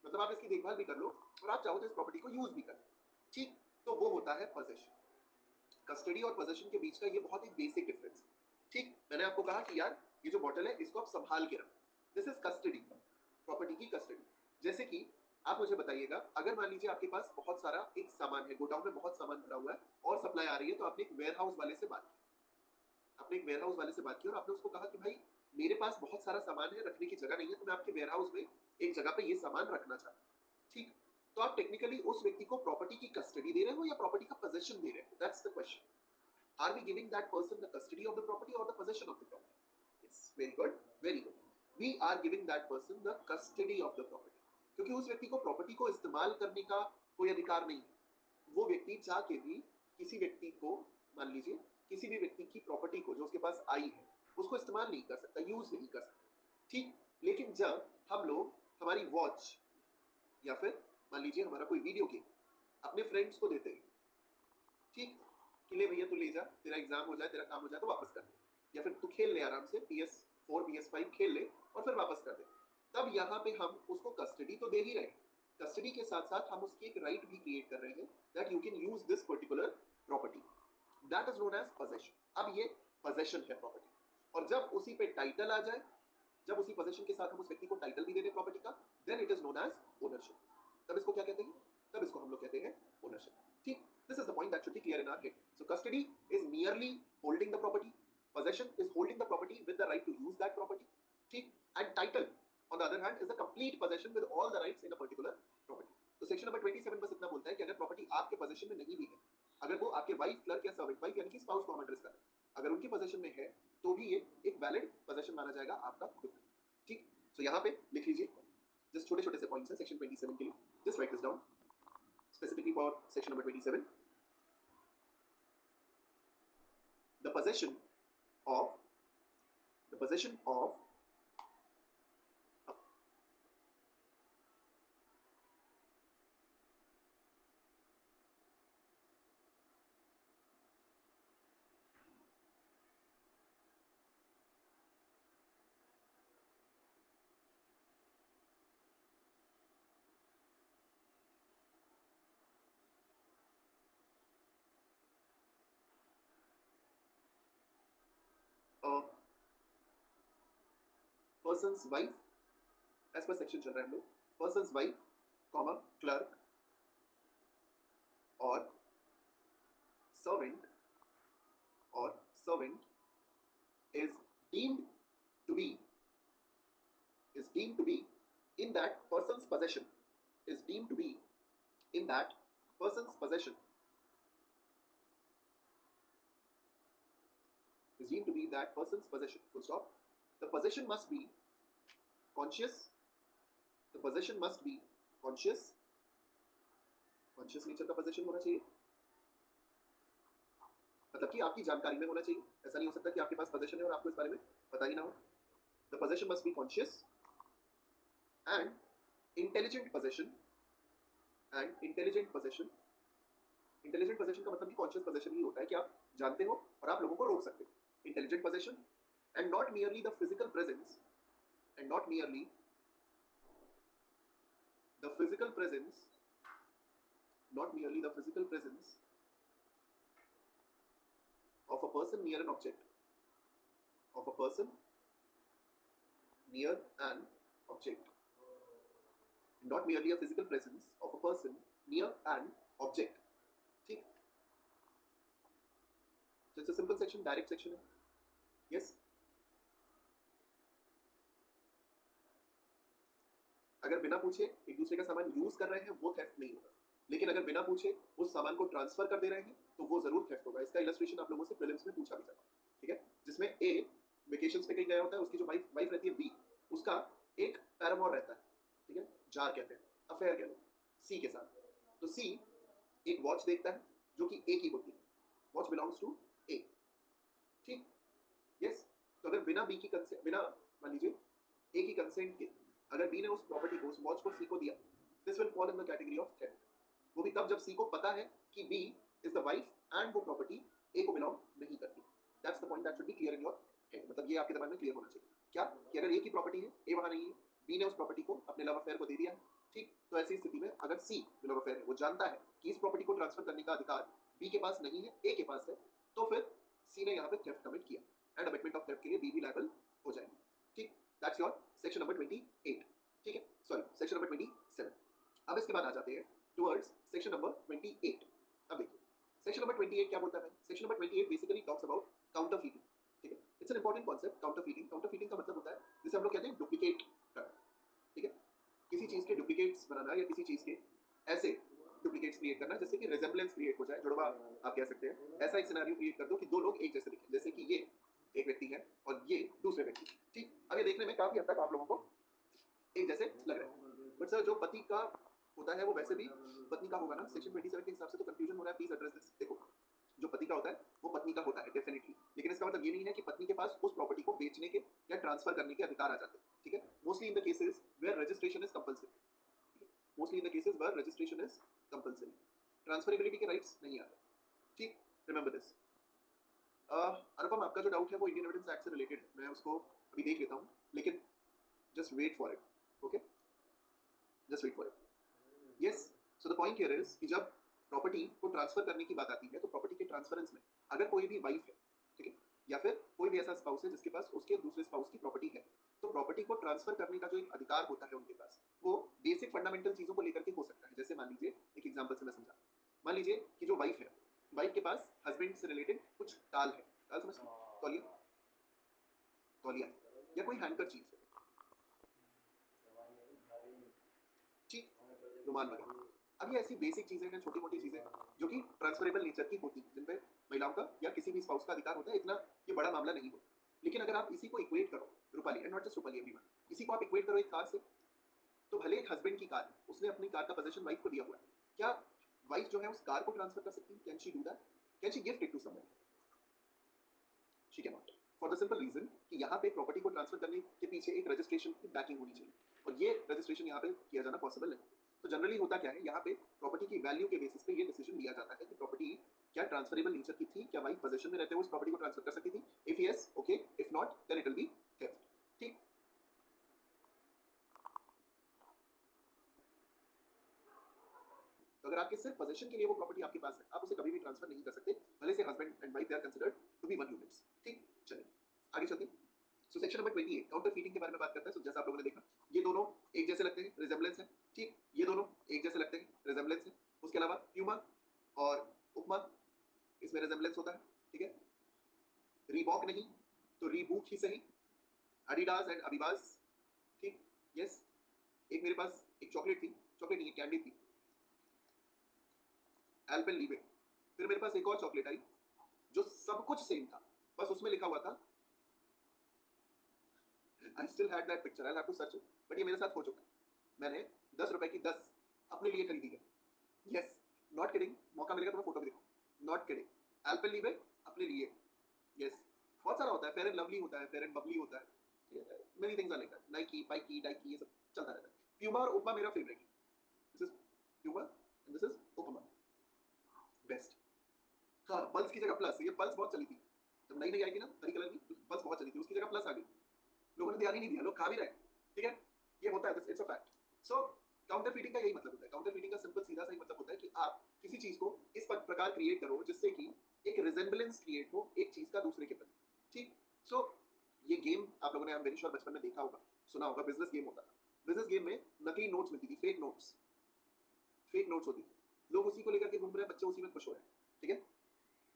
मतलब आप इसकी देखभाल भी कर लो और आप चाहो तो इस प्रॉपर्टी को यूज भी कर लो, ठीक। तो वो होता है पोजेशन। कस्टडी और पोजेशन के बीच का ये बहुत ही बेसिक डिफरेंस है, ठीक। मैंने आपको कहा कि यार ये जो बॉटल है इसको आप संभाल के रखो, दिस इज कस्टडी, प्रॉपर्टी की कस्टडी। जैसे कि आप मुझे बताइएगा, अगर मान लीजिए आपके पास बहुत सारा एक सामान है, गोडाउन में बहुत सामान भरा हुआ है और सप्लाई आ रही है, तो आपने एक वेयर हाउस वाले से बात की, आपने एक वेयर हाउस वाले से बात की और आपने उसको कहा कि भाई मेरे पास बहुत सारा सामान है, रखने की जगह नहीं है, तो मैं आपके वेयर हाउस में एक जगह पे ये सामान रखना चाहता हूं, ठीक। तो आप टेक्निकली उस व्यक्ति को प्रॉपर्टी की कस्टडी दे रहे हो या प्रॉपर्टी का पोजेशन दे रहे हो, that's the question. Are we giving that person the custody of the property और the possession of the property? Yes, very good, very good. We are giving that person the custody of the property, क्योंकि उस व्यक्ति को property को इस्तेमाल करने का कोई अधिकार नहीं है। वो व्यक्ति चाह के भी किसी व्यक्ति को, मान लीजिए किसी भी व्यक्ति की प्रॉपर्टी को जो उसके पास आई है उसको इस्तेमाल नहीं कर सकता, यूज नहीं कर सकता, ठीक। लेकिन जब हम लोग हमारी वॉच या फिर मान लीजिए हमारा कोई वीडियो गेम अपने फ्रेंड्स को देते हैं, ठीक, कि ले भैया तू ले जा, तेरा एग्जाम हो जाए, तेरा काम हो जाए तो वापस कर दे, या फिर तू खेल ले आराम से PS4 PS5 खेल ले और फिर वापस कर दे, तब यहाँ पे हम उसको कस्टडी तो दे ही रहे हैं, कस्टडी के साथ साथ हम उसकी एक राइट भी क्रिएट कर रहे हैं that you can use this particular property, that is known as possession. अब ये पोजेशन है प्रॉपर्टी, और जब उसी पे टाइटल आ जाए, जब उसी पोजेशन के साथ हम उस व्यक्ति को टाइटल भी दे दें प्रॉपर्टी का, then it is known as ownership. तब इसको क्या कहते हैं? तब इसको हम लोग कहते हैं ओनरशिप, ठीक। This is the point that should be clear in our head. So custody is merely holding the property, possession is holding the property with the right to use that property, ठीक। and title on the other hand is the complete possession with all the rights in a particular property। तो section number 27 बस इतना बोलता है कि अगर property आपके possession में नहीं भी है, अगर वो आपके वाइफ, क्लर्क या सर्वेंट, वाइफ यानी कि स्पाउस को हम एड्रेस कर रहे हैं, अगर उनकी पोजेशन में है तो भी ये एक वैलिड पोजेशन माना जाएगा आपका खुद का, ठीक। सो यहाँ पे लिख लीजिए, जस्ट छोटे छोटे से पॉइंट्स हैं सेक्शन 27 के लिए, just write this down specifically for section number 27, the possession of the possession of a person's wife, as per section चल रहा है हम लोग, person's wife, comma clerk और servant servant is deemed to be is deemed to be in that person's possession, is deemed to be in that person's possession, is deemed to be that person's possession, full stop। The possession must be conscious, the possession must be conscious, conscious nature का possession होना चाहिए, मतलब कि आपकी जानकारी में होना चाहिए, ऐसा नहीं हो सकता कि आपके पास पोजेशन है और आपको इस बारे में पता ही ना हो। The possession must be conscious and intelligent possession, and intelligent possession, intelligent possession का मतलब कि कॉन्शियस पोजेशन ही होता है कि आप जानते हो और आप लोगों को रोक सकते हो, intelligent possession, and not merely the physical presence, and not merely the physical presence, not merely the physical presence of a person near an object, of a person near an object, not merely a physical presence of a person near an object, ठीक। Just a simple section, direct section है, yes। अगर बिना पूछे एक दूसरे का सामान use कर रहे हैं वो थेफ्ट नहीं होगा, लेकिन अगर बिना पूछे उस सामान को ट्रांसफर कर दे रहे हैं तो वो जरूर थेफ्ट होगा। इसका इलस्ट्रेशन आप लोगों से प्रीलिम्स में पूछा भी जाता है, ठीक है, जिसमें ए वेकेशंस पे कहीं गया होता है, उसकी जो वाइफ वाइफ रहती है बी, उसका एक पैरामोर रहता है, ठीक है, जार कहते हैं, अफेयर कह लो, सी के साथ। तो सी एक वॉच देखता है जो कि ए की होती है, वॉच बिलोंग्स टू ए, ठीक, यस। तो अगर बिना बी की कंसेंट, बिना मान लीजिए ए की कंसेंट के अगर बी ने उस प्रॉपर्टी को, उस वॉच को सी को दिया, this will fall in the category of theft. वो भी तब जब सी को पता है कि B is the wife and वो प्रॉपर्टी ए को बिलोंग नहीं करती। That's the point that should be clear in your head, मतलब ये आपके दिमाग में क्लियर होना चाहिए क्या, कि अगर ए की प्रॉपर्टी है, ए वहां नहीं है, बी ने उस प्रॉपर्टी को अपने लव अफेयर को दे दिया है, ठीक, तो ऐसी स्थिति में अगर सी बिल ऑफ अफेयर है, वो जानता है कि इस प्रॉपर्टी को ट्रांसफर करने का अधिकार बी के पास नहीं है, ए के पास है, तो फिर सी ने यहाँ पे थेफ्ट कमिट किया एंड अबेटमेंट ऑफ थेफ्ट के लिए बी भी लायबल हो जाएगी। ठीक, दैट्स योर सेक्शन नंबर 28। ठीक है, सॉरी सेक्शन नंबर 27। अब इसके बाद आ जाते हैं टुवर्ड्स सेक्शन नंबर 28। अब देखिए सेक्शन नंबर 28 क्या बोलता है। Section number 28 basically talks about counter fitting. ठीक है, it's an important concept counter fitting. Counter fitting का मतलब होता है जिसे हम लोग कहते हैं डुप्लीकेट करना। ठीक है, किसी चीज के डुप्लीकेट्स बनाना या किसी चीज के ऐसे डुप्लीकेट्स क्रिएट करना जिससे कि रिजेम्बलेंस क्रिएट हो जाए, जुड़वा आप कह सकते हैं। ऐसा एक सिनेरियो क्रिएट कर दो कि दो लोग एक जैसे दिखें, जैसे कि ये एक व्यक्ति है और ये दूसरे व्यक्ति। ठीक, अब ये देखने में काफी हद तक आप लोगों को एक जैसे लग रहे हैं, बट सर जो पति का होता है वो वैसे भी पत्नी का होगा ना। सेक्शन 27 के हिसाब से तो कंफ्यूजन हो रहा है, प्लीज एड्रेस दिस। देखो, जो पति का होता है वो पत्नी का होता है डेफिनेटली, लेकिन इसका मतलब ये नहीं है कि पत्नी के पास उस प्रॉपर्टी को बेचने के या ट्रांसफर करने के अधिकार आ जाते हैं। ठीक है, mostly in the cases where registration is compulsory. Mostly in the cases where registration is compulsory, transferability के राइट्स नहीं आते। ठीक, रिमेंबर दिस। अनुपम, आपका जो डाउट है वो इंडियन एविडेंस एक्ट से रिलेटेड है, मैं उसको अभी देख लेता हूँ, लेकिन just wait for it. Okay, just wait for it. Yes, so the point here is कि जब प्रॉपर्टी को ट्रांसफर करने की बात आती है तो प्रॉपर्टी के ट्रांसफरेंस में अगर कोई भी वाइफ है, ठीक है, या फिर कोई भी ऐसा स्पाउस है जिसके पास उसके दूसरे स्पाउस की प्रॉपर्टी है, तो प्रॉपर्टी को ट्रांसफर करने का जो एक अधिकार होता है उनके पास, वो बेसिक फंडामेंटल चीजों को लेकर के हो सकता है। जैसे मान लीजिए, एक एग्जांपल से मैं समझा, मान लीजिए कि जो वाइफ है, वाइफ के पास हस्बैंड से रिलेटेड कुछ टाल है, टाल समझ, तौलिया, तौलिया या कोई हैंकर चीज है, ठीक, रुमाल वगैरह। अब ये ऐसी बेसिक चीजें हैं, छोटी मोटी चीजें जो कि ट्रांसफरेबल नेचर की होती हैं, जिन पे महिलाओं का या किसी भी स्पाउस का अधिकार होता है, इतना ये बड़ा मामला नहीं होता। लेकिन अगर आप इसी को इक्वेट करो, Rupali and not just Rupali, everyone, इसी को आप इक्वेट करो एक कार से, तो भले एक हस्बैंड की कार है, उसने अपनी कार का पोजीशन वाइफ को दिया हुआ है, क्या वाइफ जो है उस कार को ट्रांसफर कर सकती है? Can she do that? Can she gift it to someone? She can not, for the simple reason कि यहाँ पे प्रॉपर्टी को ट्रांसफर करने के पीछे एक रजिस्ट्रेशन की बैकिंग होनी चाहिए, और ये रजिस्ट्रेशन यहाँ पे किया जाना पॉसिबल नहीं। तो जनरली होता क्या है, यहाँ पे प्रॉपर्टी की वैल्यू के बेसिस पे ये डिसीजन लिया जाता है कि प्रॉपर्टी क्या ट्रांसफरेबल नेचर की थी, क्या वाइफ पोजीशन में रहते हुए उस प्रॉपर्टी को ट्रांसफर कर सकती थी। If yes, okay, if not then it will be theft. ठीक, तो अगर आपके सिर्फ पोजीशन के लिए वो प्रॉपर्टी आपके पास है, आप उसे कभी भी ट्रांसफर नहीं कर सकते, भले से husband and wife they are considered to be one units. ठीक, चलिए आगे चलते हैं। So section number 28 counterfeiting के बारे में बात करता है। सो जैसा आप लोगों ने देखा, ये दोनों एक जैसे लगते हैं, रिजेम्बलेंस है। ठीक, ये दोनों एक जैसे लगते हैं, रिजेम्बलेंस है। उसके अलावा प्यूमा और उपमा, इसमें रिजेम्बलेंस होता है। ठीक है, रीबॉक नहीं तो रीबूक ही सही, एडिडास एंड अबिबास। ठीक, यस, एक मेरे पास एक चॉकलेट थी, चॉकलेट नहीं कैंडी थी, एल्पेनलीबे। फिर मेरे पास एक और चॉकलेट आई जो सब कुछ सेम था, बस उसमें लिखा हुआ था, I still had that picture, I have to search it, but ये मेरे साथ हो चुका है। मैंने 10 रुपए की 10 अपने लिए खरीदी है। यस, नॉट किडिंग, मौका मिलेगा तो मैं फोटो भी दिखाऊं, नॉट किडिंग। एल्पेनलीबे अपने लिए, यस, बहुत सारा होता है, फेयर एंड लवली होता है, फेयर एंड बबली होता है, many things are like that, Nike, पाइकी, डाइकी, ये सब चलता रहता है। प्यूमा और उपमा मेरा फेवरेट है। This is Puma and this is upma, best. हाँ, पल्स की जगह प्लस, ये पल्स बहुत चली थी जब नई नई आई थी ना, हरी कलर की, पल्स बहुत चली थी, उसकी जगह प्लस आ गई, लोगों ने ध्यान ही नहीं दिया, लोग खा भी रहे। ठीक है, ये होता है, it's a fact. So counter fitting का यही मतलब होता है। काउंटर फीटिंग का सिंपल सीधा सा ही मतलब होता है कि आप किसी चीज को इस प्रकार क्रिएट करो जिससे कि एक रिजेम्बलेंस क्रिएट हो एक चीज का दूसरे के प्रति। ठीक, सो ये गेम आप लोगों ने, आई एम वेरी श्योर, बचपन में देखा होगा, सुना होगा, बिजनेस गेम होता था। बिजनेस गेम में नकली नोट्स मिलती थी, फेक नोट्स, फेक नोट्स होती थी, लोग उसी को लेकर के घूम रहे हैं, बच्चे उसी में खुश हो रहे हैं। ठीक है,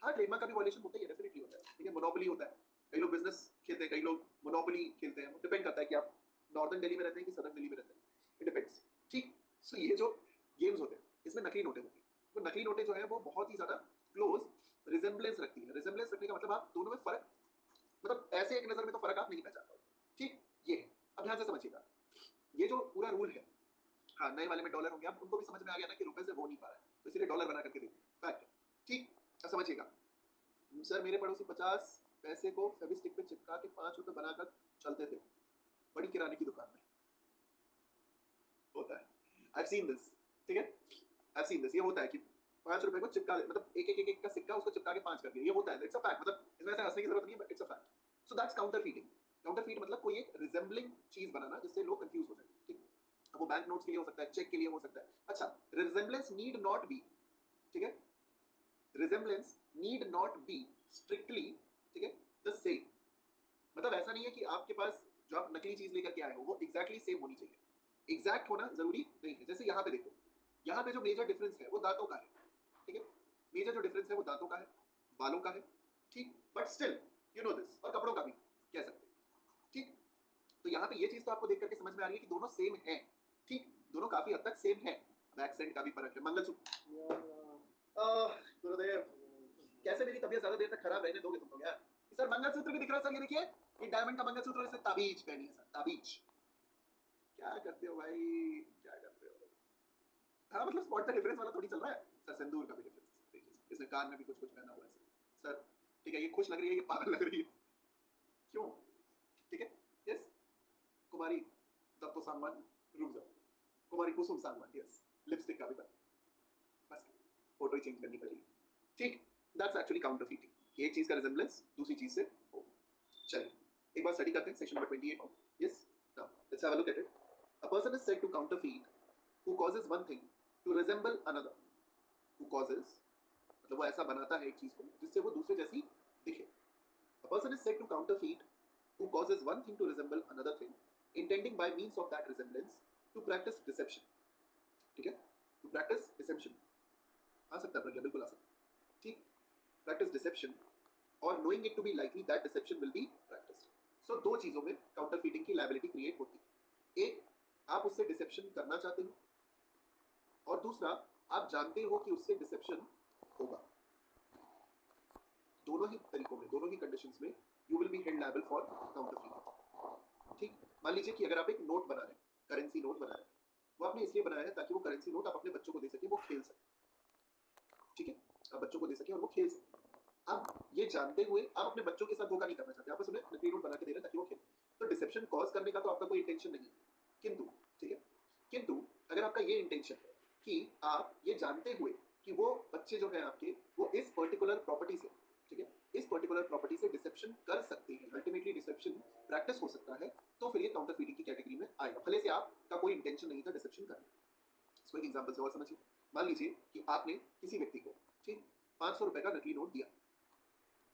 हाँ, ट्रेडमार्क का भी वॉल्यूशन होता है, डेफिनेटली होता है। ठीक है, मोनोपोली होता है, कई लोग बिजनेस खेलते हैं, कई लोग मोनोपोली खेलते हैं, डिपेंड करता है कि आप नॉर्दर्न दिल्ली में रहते हैं कि सदर्न दिल्ली में रहते हैं, इट डिपेंड्स। ठीक, सो ये जो गेम्स होते हैं इसमें नकली नोटें होती हैं, वो नकली नोटें जो है वो बहुत ही ज्यादा क्लोज रिजेम्बलेंस रखती है। रिजेम्बलेंस रखने का मतलब आप दोनों में फर्क, मतलब ऐसे एक नजर में तो फर्क आप नहीं पहचान पाओगे। ठीक, ये है। अब ध्यान से समझिएगा, ये जो पूरा रूल है, हाँ, नए वाले में डॉलर होंगे, अब उनको भी समझ में आ गया ना कि रुपए से हो नहीं पा रहा है, तो इसलिए डॉलर बना करके देते हैं, फैक्ट। ठीक, अब समझिएगा, सर मेरे पड़ोसी 50 पैसे को फेविस्टिक पे चिपका के 5 रुपए बनाकर चलते थे, बड़ी किराने की दुकान में। होता है, आई सीन दिस। ठीक है, आई सीन दिस, ये होता है कि 5 रुपए को चिपका, मतलब एक का सिक्का उसको चिपका के 5 कर दिया, ये होता है, इट्स अ फैक्ट। मतलब इसमें ऐसे हंसने की जरूरत नहीं है, but it's a fact. So that's counter fitting. Counter feet मतलब कोई एक रिजेंबलिंग चीज बनाना जिससे लोग कंफ्यूज हो जाए। ठीक, वो बैंक नोट्स के लिए हो सकता है, चेक के लिए हो सकता है। अच्छा, रिजेम्बलेंस नीड नॉट बी, ठीक है, resemblance need not B strictly, ठीक है, द सेम। मतलब ऐसा नहीं है कि आपके पास जो आप नकली चीज लेकर के आए हो वो एग्जैक्टली सेम होनी चाहिए, एग्जैक्ट होना जरूरी नहीं है। जैसे यहाँ पे देखो, यहाँ पे जो मेजर डिफरेंस है वो दांतों का है, ठीक है, मेजर जो डिफरेंस है वो दांतों का है, बालों का है, ठीक, but still you know this, और कपड़ों का भी कह सकते हैं, ठीक। तो यहाँ पे ये चीज तो आपको देख करके समझ में आ रही है कि दोनों सेम है, ठीक, दोनों काफी हद तक सेम है। अब एक्सेंट का भी फर्क है। मंगलसूत्र, गुरुदेव कैसे मेरी तबीयत ज्यादा देर तक खराब रहने दोगे तुम लोग यार? सर मंगलसूत्र भी दिख रहा है सर, ये देखिए, ये डायमंड का मंगलसूत्र, इससे ताबीज पहनी है सर, ताबीज। क्या करते हो भाई, क्या करते हो? हाँ मतलब स्पॉट का डिफरेंस वाला थोड़ी चल रहा है सर, सिंदूर का भी डिफरेंस है, इसने कान में भी कुछ कुछ पहना हुआ है सर। ठीक है, ये खुश लग रही है, ये पागल लग रही है, क्यों? ठीक है, यस, कुमारी तब तो सामान, रुक जाओ, कुमारी कुसुम सामान, यस, लिपस्टिक का भी बन, बस फोटो ही चेंज करनी पड़ेगी, ठीक। दैट्स एक्चुअली काउंटरफीटिंग, एक चीज का रिजेम्बलेंस दूसरी चीज से हो। चलिए एक बार स्टडी करते हैं section number 28। Yes, now let's have a look at it. A person is said to counterfeit who causes one thing to resemble another, who causes मतलब वो ऐसा बनाता है एक चीज को जिससे वो दूसरे जैसी दिखे। A person is said to counterfeit who causes one thing to resemble another thing, intending by means of that resemblance to practice deception, ठीक है, to practice deception, आ सकता है प्रज्ञा, बिल्कुल आ सकता है, ठीक, practice deception और knowing it to be likely that deception will be practiced। So दो चीजों में काउंटरफीटिंग की लायबिलिटी क्रिएट होती है, एक आप उससे डिसेप्शन करना चाहते हो, और दूसरा आप जानते हो कि उससे डिसेप्शन होगा। दोनों ही तरीकों में, दोनों ही कंडीशंस में you will be held liable for counterfeit, ठीक। मान लीजिए कि अगर आप एक नोट बना रहे हैं, करेंसी नोट बना रहे हैं, वो आपने इसलिए बनाया है ताकि वो करेंसी नोट आप अपने बच्चों को दे सके, वो खेल सके, ठीक है, आप बच्चों को दे सके और वो खेल सके। आप ये जानते हुए आप अपने बच्चों के साथ धोखा नहीं करना चाहते, आप बस उन्हें नकली नोट बना के दे रहे हैं ताकि वो खेले। तो डिसेप्शन कॉज करने का तो आपका कोई इंटेंशन नहीं है, किंतु, ठीक है, किंतु अगर आपका ये इंटेंशन है कि आप ये जानते हुए कि वो बच्चे जो हैं आपके, वो इस पर्टिकुलर प्रॉपर्टी से, ठीक है, इस पर्टिकुलर प्रॉपर्टी से डिसेप्शन कर सकते हैं, अल्टीमेटली डिसेप्शन प्रैक्टिस हो सकता है, तो फिर ये काउंटरफीटिंग की कैटेगरी में आएगा, भले से आपका कोई इंटेंशन नहीं था डिसेप्शन करने। इसको एक एग्जांपल से और समझिए। मान लीजिए कि आपने किसी व्यक्ति को, ठीक, 500 रुपए का नकली नोट दिया,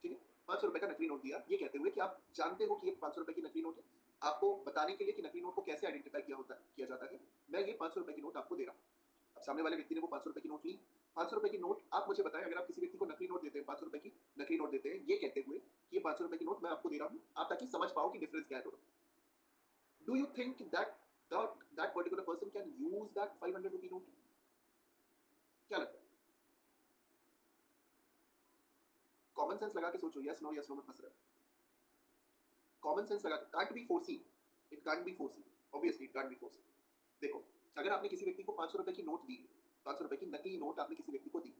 ठीक है, 500 रुपए का नकली नोट दिया, ये कहते हुए कि आप जानते हो कि ये 500 रुपए की नकली नोट है। आपको बताने के लिए कि नकली नोट को कैसे आइडेंटिफाई किया जाता है, मैं ये 500 रुपए की नोट आपको दे रहा हूँ। अब सामने वाले व्यक्ति ने वो 500 रुपए की नोट ली, 500 रुपए की नोट, आप मुझे बताएं, अगर आप किसी व्यक्ति को नकली नोट देते हैं, 500 रुपए की नकली नोट देते हैं, ये कहते हुए कि ये 500 रुपए की नोट मैं आपको दे रहा हूँ, आप ताकि समझ पाओ कि डिफरेंस क्या है दोनों, do you think that particular person can use that 500 rupee note? क्या लगता है? कॉमन सेंस लगा के सोचो, यस नो मत फंस रहे, कॉमन सेंस लगा, can't be फोर्सी, it can't be फोर्सी, obviously it can't be फोर्सी। देखो, अगर आपने किसी व्यक्ति को 500 रुपए की नोट दी, 500 रुपए की नकली नोट आपने किसी व्यक्ति को दी,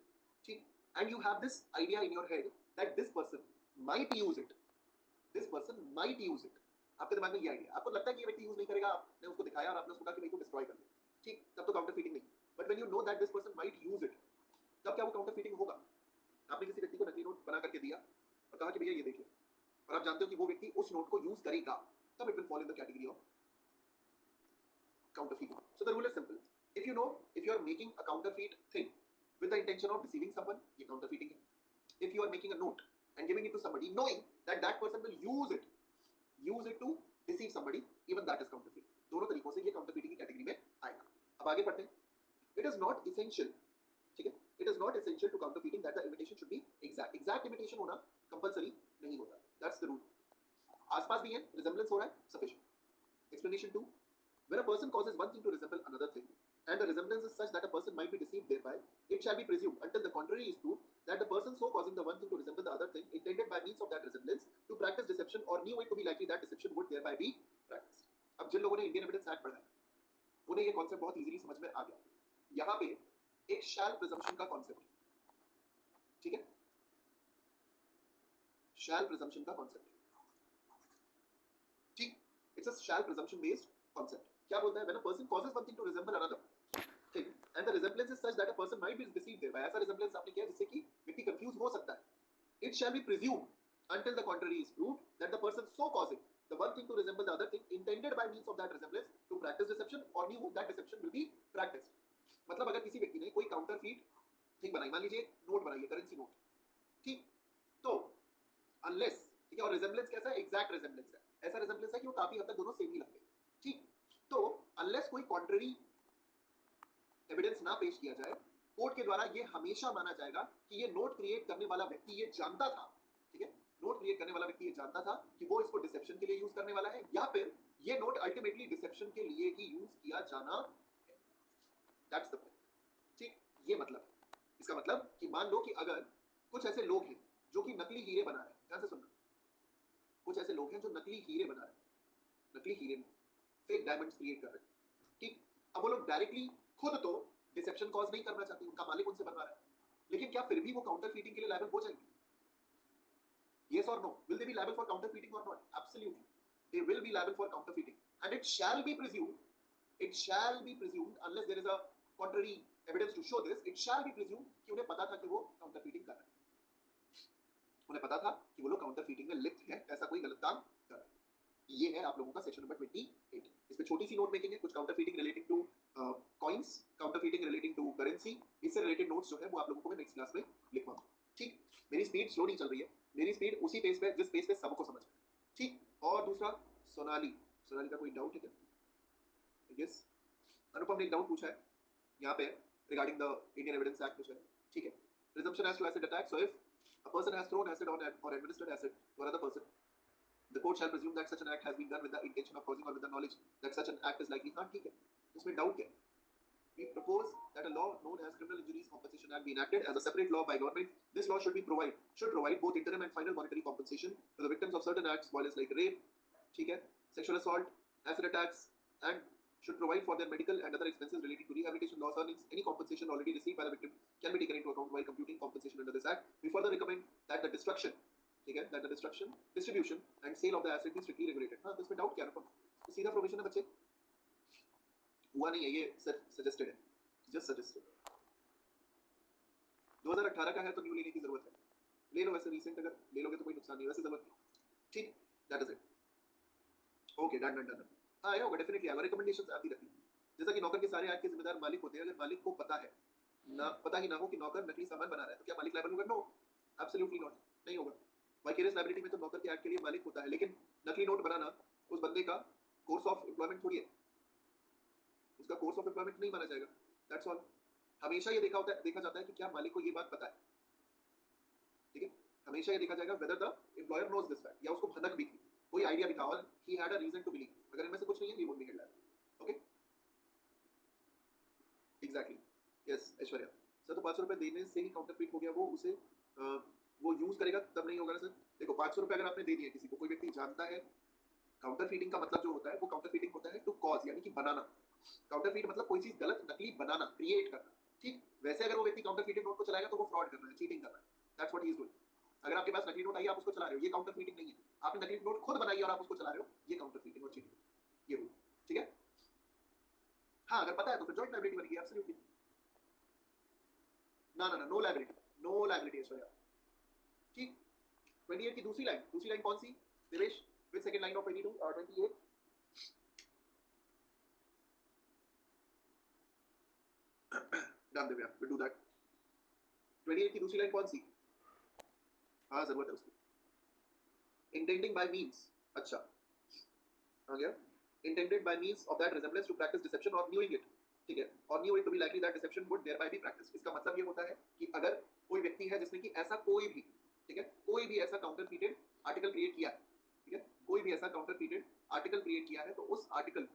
ठीक, and you have this idea in your head that this person might use it, this person might use it, आपके दिमाग में ये आइडिया, आपको लगता है कि ये व्यक्ति यूज नहीं करेगा, आपने उसको दिखाया और आपने उसको कहा कि भाई को डिस्ट्रॉय कर दे, ठीक, तब तो काउंटरफीटिंग नहीं। But when you know that this person might use it, तब क्या वो काउंटरफीटिंग होगा? आपने किसी व्यक्ति को नकली नोट बना करके दिया और कहा कि भैया ये देखिए, और आप जानते हो कि वो व्यक्ति उस नोट को यूज करेगा, तब it will fall in the category of counterfeiting. So the rule is simple. If you know, if you are making a counterfeit thing with the intention of deceiving someone, ये counterfeiting है. If you are making a note and giving it to somebody, knowing that that person will use it to deceive somebody, even that is counterfeit. दोनों तरीकों से ये counterfeiting की category में आएगा। अब आगे पढ़ते हैं। It is not essential, ठीक है? It is not essential to counterfeiting that the imitation should be exact. Exact imitation होना compulsory नहीं होता. That's the rule. आसपास भी है, resemblance हो रहा है, sufficient. Explanation 2. When a person causes one thing to resemble another thing, and the resemblance is such that a person might be deceived thereby, it shall be presumed, until the contrary is proved, that the person so causing the one thing to resemble the other thing, intended by means of that resemblance to practice deception, or knew it to be likely that deception would thereby be practiced. अब जिन लोगों ने Indian evidence act पढ़ा है, उन्हें ये concept बहुत easily समझ में आ गया। यहाँ पे एक शैल प्रिजम्पशन का कॉन्सेप्ट है, ठीक है, शैल प्रिजम्पशन का कॉन्सेप्ट, ठीक, it's a shall presumption based concept. क्या बोलता है? When a person causes one thing to resemble another thing and the resemblance is such that a person might be deceived there, ऐसा resemblance आपने किया जिससे कि व्यक्ति कंफ्यूज हो सकता है, it shall be presumed until the contrary is proved that the person so causing the the one thing to resemble the other thing intended by means of that resemblance to practice deception or knew that deception will be practiced. मतलब अगर किसी व्यक्ति ने कोई counterfeit thing बनाई, मान लीजिए note बनाई है, करेंसी नोट, ठीक, तो अनलेस, ठीक है, और रिजेम्बलेंस कैसा है, एग्जैक्ट रिजेम्बलेंस है, ऐसा रिजेम्बलेंस है कि वो काफी हद तक दोनों सेम ही लगते हैं, ठीक, तो अनलेस कोई कॉन्ट्ररी एविडेंस ना पेश किया जाए, कोर्ट के द्वारा ये हमेशा माना जाएगा कि ये नोट क्रिएट करने वाला व्यक्ति ये जानता था, ठीक है, नोट क्रिएट करने वाला व्यक्ति ये जानता था कि वो इसको डिसेप्शन के लिए यूज करने वाला है, या फिर ये नोट अल्टीमेटली डिसेप्शन के लिए ही यूज किया जाना है। दैट्स द पॉइंट, ठीक, ये मतलब है। इसका मतलब कि मान लो कि अगर कुछ ऐसे लोग हैं जो कि नकली हीरे बना रहे हैं, ध्यान से सुनना, कुछ ऐसे लोग हैं जो नकली हीरे बना रहे हैं, नकली हीरे, फेक डायमंड्स क्रिएट कर रहे हैं, ठीक, अब वो लोग डायरेक्टली खुद तो डिसेप्शन कॉज नहीं करना चाहते, उनका मालिक उनसे बनवा रहा है, लेकिन क्या फिर भी वो काउंटर फीटिंग के लिए लायबल हो जाएंगे? Yes or no? Will they be liable for counterfeiting or not? Absolutely. They will be liable for counterfeiting. And it shall be presumed, unless there is a contrary evidence to show this, it shall be presumed कि उन्हें पता था कि वो counterfeiting कर रहे हैं। उन्हें पता था कि वो लोग counterfeiting में लिप्त हैं, ऐसा कोई गलत काम कर रहे हैं। ये है आप लोगों का सेक्शन नंबर 28। इसमें छोटी सी नोट मेकिंग है, कुछ counterfeiting relating to coins, counterfeiting relating to currency, इससे रिलेटेड नोट्स जो है वो आप लोगों को मैं नेक्स्ट क्लास में लिखवाऊंगा, ठीक। मेरी स्पीड स्लो नहीं चल रही है, मेरी स्पीड उसी पेस पे जिस पेस पे सबको समझ में, ठीक। और दूसरा, सोनाली, सोनाली का कोई डाउट है क्या? यस, अनुपम ने एक डाउट पूछा है यहाँ पे regarding the Indian evidence act पूछा है, ठीक है। Presumption as to acid attack. So if a person has thrown acid on or administered acid to another person, the court shall presume that such an act has been done with the intention of causing or with the knowledge that such an act is likely. हाँ ठीक है, इसमें doubt क्या है? We propose that a law known as Criminal Injuries Compensation Act be enacted as a separate law by government. This law should provide both interim and final monetary compensation to the victims of certain acts, violence like rape, ठीक है, sexual assault, acid attacks, and should provide for their medical and other expenses relating to rehabilitation, loss earnings. Any compensation already received by the victim can be taken into account while computing compensation under this act. We further recommend that the destruction, ठीक है, that the destruction, distribution and sale of the acid be strictly regulated. हाँ, तो इसमें doubt क्या है? तो सीधा provision है बच्चे, हुआ नहीं है, ये सिर्फ सजेस्टेड है, जस्ट सजेस्टेड। 2018 का है तो न्यू लेने की जरूरत है, ले लो, वैसे रिसेंट अगर ले लोगे तो कोई नुकसान नहीं, वैसे जरूरत नहीं, ठीक, that is it. Okay, done done done. हाँ आया होगा, डेफिनेटली आएगा, रिकमेंडेशंस आती रहती है। जैसा कि नौकर के सारे एक्ट के जिम्मेदार मालिक होते हैं, अगर मालिक को पता है ना, पता ही ना हो कि नौकर नकली सामान बना रहा है, तो क्या मालिक लायबल होगा? नो, एब्सोल्युटली नॉट, नहीं होगा। वाइकेरियस लायबिलिटी में तो नौकर के एक्ट के लिए मालिक होता है, लेकिन नकली नोट बनाना उस बंदे का कोर्स ऑफ एम्प्लॉयमेंट थोड़ी है, उसका कोर्स ऑफ एम्प्लॉयमेंट नहीं माना जाएगा, दैट्स ऑल। हमेशा ये देखा जाता है कि क्या मालिक को ये बात पता है, ठीक है, हमेशा ये देखा जाएगा whether the employer knows this fact, या उसको भनक भी थी, कोई आइडिया भी था, और he had a reason to believe. अगर इनमें से कुछ नहीं है, he won't be get liable. Okay, exactly, yes Aishwarya sir, तो 500 रुपए देने से ही काउंटरफीट हो गया, वो उसे वो यूज करेगा तब नहीं होगा ना सर? देखो 500 रुपए अगर आपने दे दिए किसी को, कोई व्यक्ति जानता है, काउंटरफीटिंग का मतलब जो होता है वो काउंटरफीटिंग होता है टू कॉज, यानी कि बनाना। काउंटरफीट मतलब कोई चीज गलत, नकली बनाना, क्रिएट करना, ठीक। वैसे अगर वो व्यक्ति काउंटरफीटेड नोट को चलाएगा तो वो फ्रॉड कर रहा है, चीटिंग कर रहा है, that's what he is doing. अगर आपके पास नकली नोट आई, आप उसको चला रहे हो, ये काउंटरफीटिंग नहीं है। आपने नकली नोट खुद बनाई और आप उसको चला रहे हो, ये काउंटरफीटिंग और चीटिंग, ये हुई, ठीक है। हाँ, अगर पता है तो फिर जॉइंट लायबिलिटी बनेगी, एब्सोल्युटली। ना ना ना, no liability, no liability Aishwarya, ठीक। 28 की दूसरी लाइन कौन सी Devesh? With second line of 22 और 28? Done Devya, will do that. 28 की दूसरी लाइन कौन सी? हाँ जरूरत है उसकी। इंटेंडिंग बाय मींस, अच्छा आ गया, intended by means of that resemblance to practice deception और न्यूइंग इट, ठीक है, और knew it to be likely that deception would thereby be practice. इसका मतलब ये होता है कि अगर कोई व्यक्ति है जिसने कि ऐसा कोई भी, ठीक है, कोई भी ऐसा काउंटरफीटेड आर्टिकल क्रिएट किया है, ठीक है, कोई भी ऐसा काउंटरफीटेड आर्टिकल क्रिएट किया है, तो उस आर्टिकल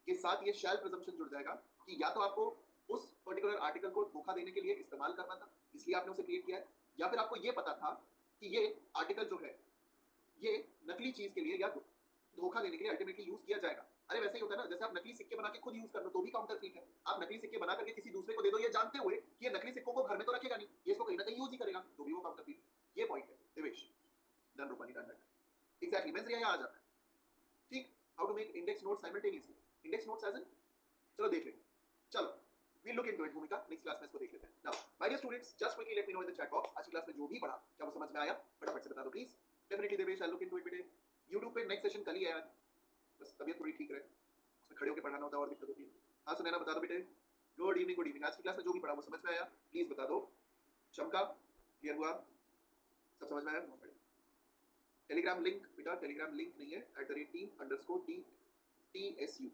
के साथ ये शैल प्रिजम्पशन जुड़ जाएगा कि या तो आपको उस पर्टिकुलर आर्टिकल को धोखा देने के लिए इस्तेमाल करना था, इसलिए आपने उसे क्रिएट किया है, या फिर आपको ये पता था कि ये आर्टिकल जो है ये नकली चीज के लिए या धोखा देने के लिए अल्टीमेटली यूज किया जाएगा। अरे वैसे ही होता है ना, जैसे आप नकली सिक्के बना के खुद यूज कर लो तो भी काउंटरफीट है। आप नकली सिक्के बना करके किसी दूसरे को दे दो, ये जानते हुए कि ये नकली सिक्कों को घर में तो रखेगा नहीं, ये इसको कहीं ना कहीं यूज ही करेगा, तो भी वो काउंटरफीट है। ये पॉइंट है Devesh, done Rupani, done done, exactly, mens यहाँ आ जाता है, ठीक। How to make index note simultaneously, index notes as an, चलो देख लेंगे, चलो we'll look into it Bhumika, next class में इसको देख लेते हैं। Now my dear students, just quickly let me know in the chat box, आज की क्लास में जो भी पढ़ा क्या वो समझ में आया, फटाफट से बता दो please. Definitely Devesh, I look into it बेटे। YouTube पे नेक्स्ट सेशन कल ही है यार, बस तबीयत थोड़ी ठीक रहे, उसमें खड़े होकर पढ़ाना होता है और दिक्कत होती है। हाँ सुनैना बता दो बेटे। Good evening, good evening. आज की क्लास में जो भी पढ़ा वो समझ में आया प्लीज बता दो। शमका क्लियर हुआ, सब समझ में आया? बहुत बढ़िया। टेलीग्राम लिंक बेटा, टेलीग्राम लिंक नहीं है, @team_TSU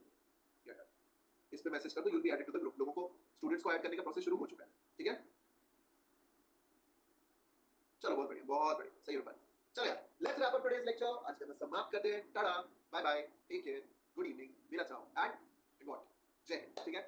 इस पे मैसेज कर दो, you will be added to the group. लोगों को, स्टूडेंट्स को ऐड करने का प्रोसेस शुरू हो चुका है, ठीक है? चलो बहुत बढ़िया, बहुत बढ़िया, सही रूपा। चलो यार, let's wrap up today's lecture. आज के हम समाप्त करते हैं। Ta ta, bye bye, take care, good evening, मेरा चाओ एंड गॉड जय हिंद, ठीक है?